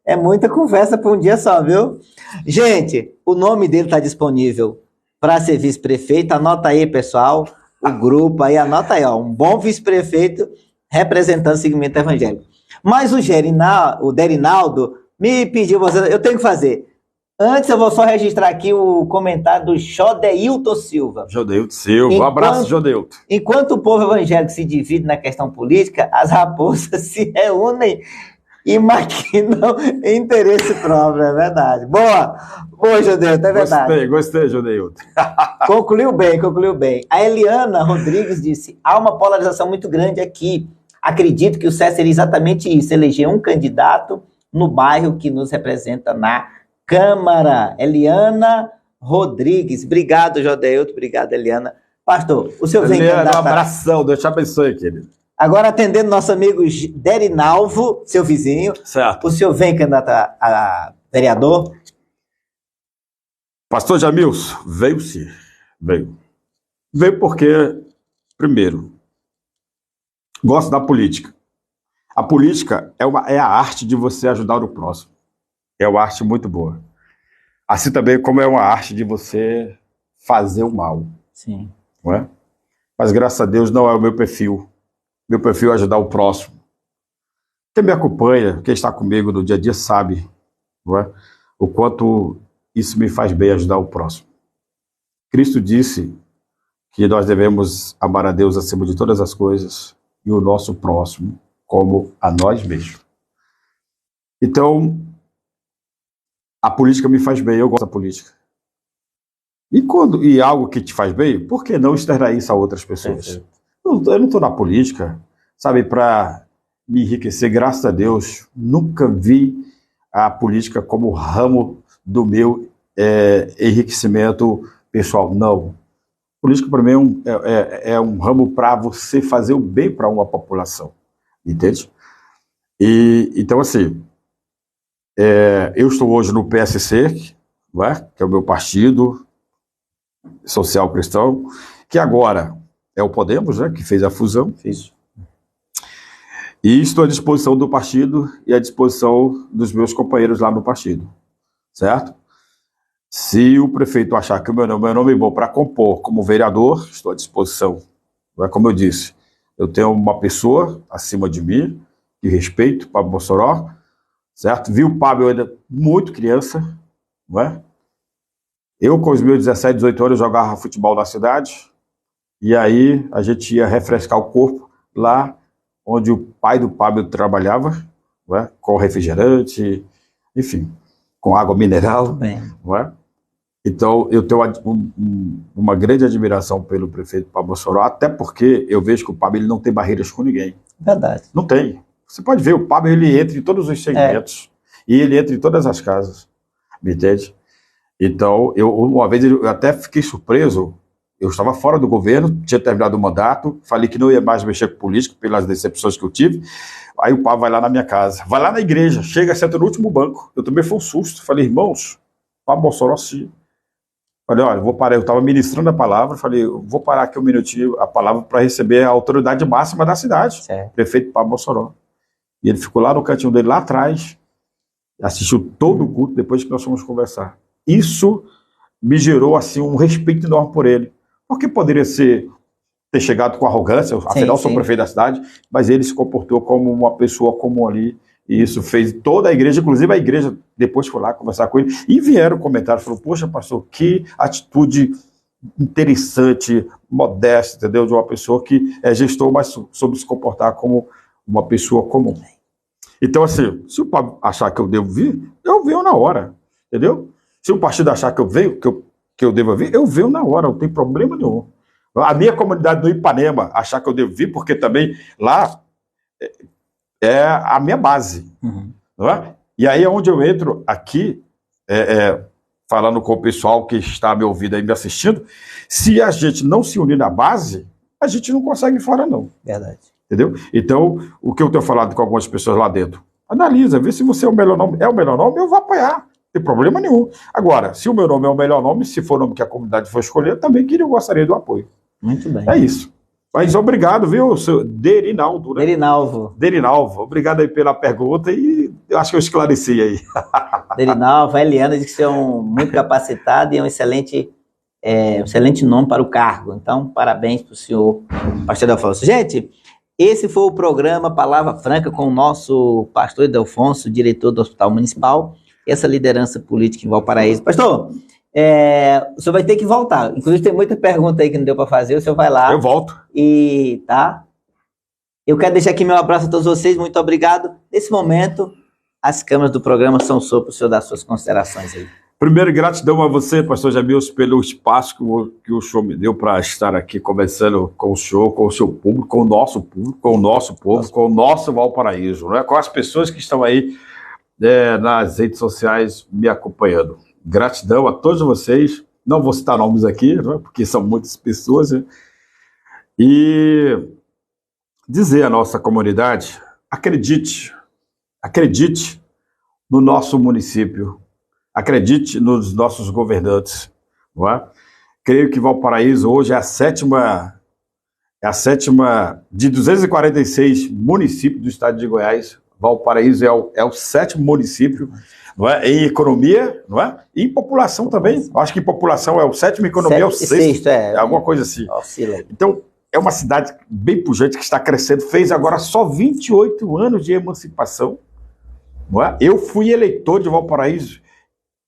é muita conversa para um dia só, viu? Gente, o nome dele tá disponível para ser vice-prefeito. Anota aí, pessoal, o grupo aí, anota aí, ó, um bom vice-prefeito representando o segmento evangélico. Mas o Derinaldo me pediu, eu tenho que fazer. Antes eu vou só registrar aqui o comentário do Jodeilton Silva. Jodeilton Silva, um abraço, Jodeilton. Enquanto o povo evangélico se divide na questão política, as raposas se reúnem e maquinam interesse próprio, é verdade. Boa, Jodeilton, é verdade. Gostei, Jodeilton. Concluiu bem. A Eliana Rodrigues disse, há uma polarização muito grande aqui. Acredito que o certo seria exatamente isso, eleger um candidato no bairro que nos representa na Câmara. Eliana Rodrigues. Obrigado, Jodeilton. Obrigado, Eliana. Pastor, o senhor vem candidatar... Um abração, Deus te abençoe, querido. Agora, atendendo nosso amigo Derinalvo, seu vizinho. Certo. O senhor vem candidatar a vereador? Pastor Jamilson, veio sim, veio. Veio porque, primeiro, gosto da política. A política é a arte de você ajudar o próximo. É uma arte muito boa. Assim também como é uma arte de você fazer o mal. Sim. Não é? Mas graças a Deus não é o meu perfil. Meu perfil é ajudar o próximo. Quem me acompanha, quem está comigo no dia a dia sabe, não é? O quanto isso me faz bem ajudar o próximo. Cristo disse que nós devemos amar a Deus acima de todas as coisas e o nosso próximo como a nós mesmos. Então, a política me faz bem, eu gosto da política. E algo que te faz bem, por que não externar isso a outras pessoas? Eu não estou na política, sabe, para me enriquecer, graças a Deus, nunca vi a política como ramo do meu enriquecimento pessoal, não. Política, para mim, é um ramo para você fazer o bem para uma população, entende? Então, assim, eu estou hoje no PSC, não é? Que é o meu partido social cristão, que agora é o Podemos, né? Que fez a fusão. Isso. E estou à disposição do partido e à disposição dos meus companheiros lá no partido, certo? Se o prefeito achar que o meu nome é bom para compor como vereador, estou à disposição. Não é como eu disse, eu tenho uma pessoa acima de mim, que respeito, Pablo Mossoró, certo? Vi o Pablo ainda muito criança, não é? Eu, com os meus 17, 18 anos, jogava futebol na cidade, e aí a gente ia refrescar o corpo lá onde o pai do Pablo trabalhava, não é? Com refrigerante, enfim, com água mineral, não é? Então, eu tenho uma grande admiração pelo prefeito Pablo Mossoró, até porque eu vejo que o Pablo ele não tem barreiras com ninguém. Verdade. Não tem. Você pode ver, o Pablo ele entra em todos os segmentos, e ele entra em todas as casas, me entende? Então, uma vez eu até fiquei surpreso, eu estava fora do governo, tinha terminado o mandato, falei que não ia mais mexer com política pelas decepções que eu tive, aí o Pablo vai lá na minha casa, vai lá na igreja, chega, senta no último banco, eu também foi um susto, falei, irmãos, Pablo Mossoró sim. Falei, olha, vou parar, eu estava ministrando a palavra, falei, vou parar aqui um minutinho a palavra para receber a autoridade máxima da cidade, prefeito Pablo Mossoró. E ele ficou lá no cantinho dele, lá atrás, assistiu todo o culto depois que nós fomos conversar. Isso me gerou assim um respeito enorme por ele. Porque poderia ter chegado com arrogância, afinal sou prefeito da cidade, mas ele se comportou como uma pessoa comum ali, e isso fez toda a igreja, inclusive a igreja depois foi lá conversar com ele, e vieram comentar, falou, poxa pastor, que atitude interessante, modesta, entendeu? De uma pessoa que é gestor, mas soube se comportar como uma pessoa comum. Então assim, se o Pablo achar que eu devo vir, eu venho na hora, entendeu? Se o partido achar que eu devo vir, eu venho na hora, não tem problema nenhum. A minha comunidade do Ipanema achar que eu devo vir, porque também lá é a minha base. Não é? E aí é onde eu entro aqui, falando com o pessoal que está me ouvindo e me assistindo, se a gente não se unir na base, a gente não consegue ir fora, não. Verdade. Entendeu? Então, o que eu tenho falado com algumas pessoas lá dentro, analisa, vê se você é o melhor nome, eu vou apoiar. Não tem problema nenhum. Agora, se o meu nome é o melhor nome, se for o nome que a comunidade for escolher, eu também gostaria do apoio. Muito bem. É isso. Mas obrigado, viu, seu Derinaldo, né? Derinalvo. Obrigado aí pela pergunta e eu acho que eu esclareci aí. Derinalvo, a Eliana diz que você é muito capacitado e é um excelente nome para o cargo. Então, parabéns para o senhor, pastor Edelfonso. Gente, esse foi o programa Palavra Franca com o nosso pastor Edelfonso, diretor do Hospital Municipal, essa liderança política em Valparaíso. Pastor, o senhor vai ter que voltar. Inclusive, tem muita pergunta aí que não deu para fazer. O senhor vai lá. Eu volto. Tá? Eu quero deixar aqui meu abraço a todos vocês. Muito obrigado. Nesse momento, as câmeras do programa são suas para o senhor dar suas considerações aí. Primeiro, gratidão a você, pastor Jamilson, pelo espaço que o senhor me deu para estar aqui conversando com o senhor, com o seu público, com o nosso público, com o nosso povo, com o nosso Valparaíso, né? Com as pessoas que estão aí nas redes sociais me acompanhando. Gratidão a todos vocês, não vou citar nomes aqui, né, porque são muitas pessoas, né? E dizer à nossa comunidade, acredite, no nosso município. Acredite nos nossos governantes. Não é? Creio que Valparaíso hoje é a sétima de 246 municípios do estado de Goiás. Valparaíso é o sétimo município, não é? Em economia, não é? E em população também. Acho que em população é o sétimo, em economia é o sexto. É alguma coisa assim. Oscila. Então, é uma cidade bem pujante que está crescendo. Fez agora só 28 anos de emancipação. Não é? Eu fui eleitor de Valparaíso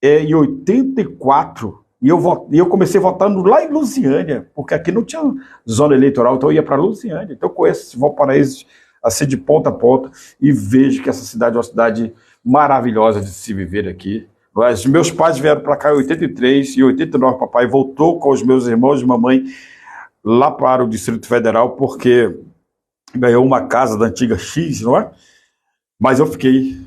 em 84. E eu comecei votando lá em Lusiânia, porque aqui não tinha zona eleitoral, então eu ia para Lusiânia. Então eu conheço Valparaíso assim de ponta a ponta e vejo que essa cidade é uma cidade maravilhosa de se viver aqui. Os meus pais vieram para cá em 83 e em 89 papai voltou com os meus irmãos e mamãe lá para o Distrito Federal porque ganhou uma casa da antiga X, não é? Mas eu fiquei.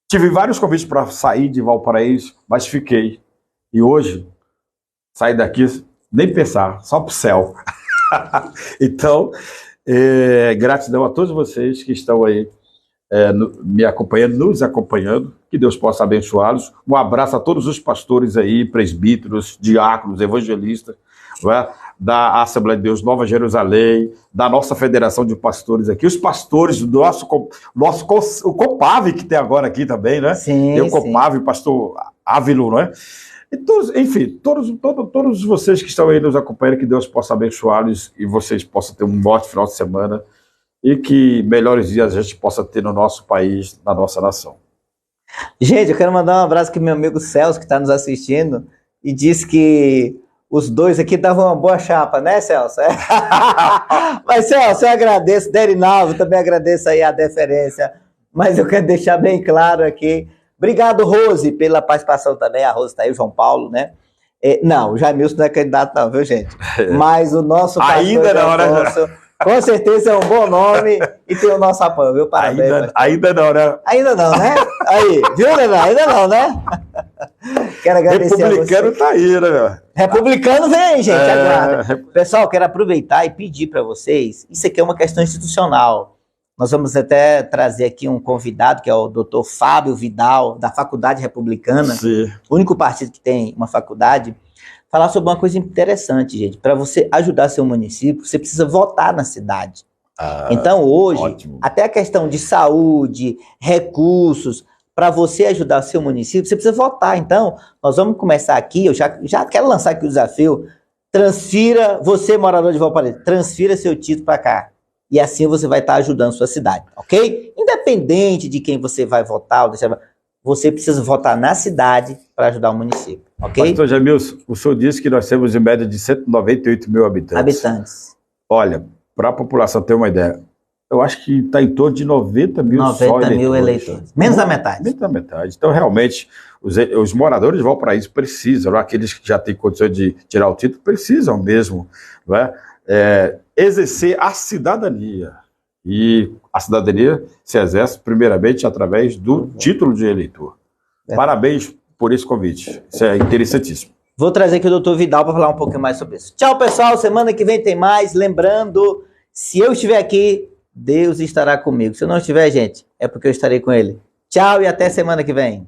Tive vários convites para sair de Valparaíso, mas fiquei. E hoje, sair daqui, nem pensar, só para o céu. Então, gratidão a todos vocês que estão aí me acompanhando, nos acompanhando, que Deus possa abençoá-los. Um abraço a todos os pastores aí, presbíteros, diáconos, evangelistas, da Assembleia de Deus Nova Jerusalém, da nossa federação de pastores aqui, os pastores do o Copave, que tem agora aqui também, né? Sim, tem o Copave, o pastor Ávilo, não é? E todos, enfim, todos vocês que estão aí nos acompanhando, que Deus possa abençoá-los e vocês possam ter um ótimo final de semana e que melhores dias a gente possa ter no nosso país, na nossa nação. Gente, eu quero mandar um abraço para o meu amigo Celso, que está nos assistindo, e disse que os dois aqui davam uma boa chapa, né, Celso? Mas, Celso, eu agradeço, Derinaldo, também agradeço aí a deferência, mas eu quero deixar bem claro aqui. Obrigado, Rose, pela participação também. A Rose está aí, o João Paulo, né? Não, o Jaimilson não é candidato não, viu, gente? Mas o nosso pastor ainda não, né? Com certeza é um bom nome e tem o nosso apoio, viu? Parabéns. Ainda não, né? Ainda não, né? Aí, viu, Renan? Ainda não, né? Quero agradecer Republicano a você. Tá aí, né? Republicano vem, gente, aguarda. Pessoal, quero aproveitar e pedir para vocês, isso aqui é uma questão institucional. Nós vamos até trazer aqui um convidado, que é o doutor Fábio Vidal, da Faculdade Republicana, Sim. O único partido que tem uma faculdade, falar sobre uma coisa interessante, gente. Para você ajudar seu município, você precisa votar na cidade. Então, hoje, ótimo. Até a questão de saúde, recursos, para você ajudar seu município, você precisa votar. Então, nós vamos começar aqui, eu já quero lançar aqui o desafio, transfira, você morador de Valparaíso, transfira seu título para cá. E assim você vai estar ajudando sua cidade, ok? Independente de quem você vai votar, você precisa votar na cidade para ajudar o município, ok? Pastor Jamilson, o senhor disse que nós temos em média de 198 mil habitantes. Olha, para a população ter uma ideia, eu acho que está em torno de 90 mil 90 mil eleitores. Menos da metade. Menos da metade. Então, realmente, os moradores de Valparaíso precisam, aqueles que já têm condições de tirar o título, precisam mesmo, não é? Exercer a cidadania. E a cidadania se exerce primeiramente através do título de eleitor. Parabéns por esse convite. Isso é interessantíssimo. Vou trazer aqui o doutor Vidal para falar um pouquinho mais sobre isso. Tchau, pessoal. Semana que vem tem mais. Lembrando, se eu estiver aqui, Deus estará comigo. Se eu não estiver, gente, é porque eu estarei com ele. Tchau e até semana que vem.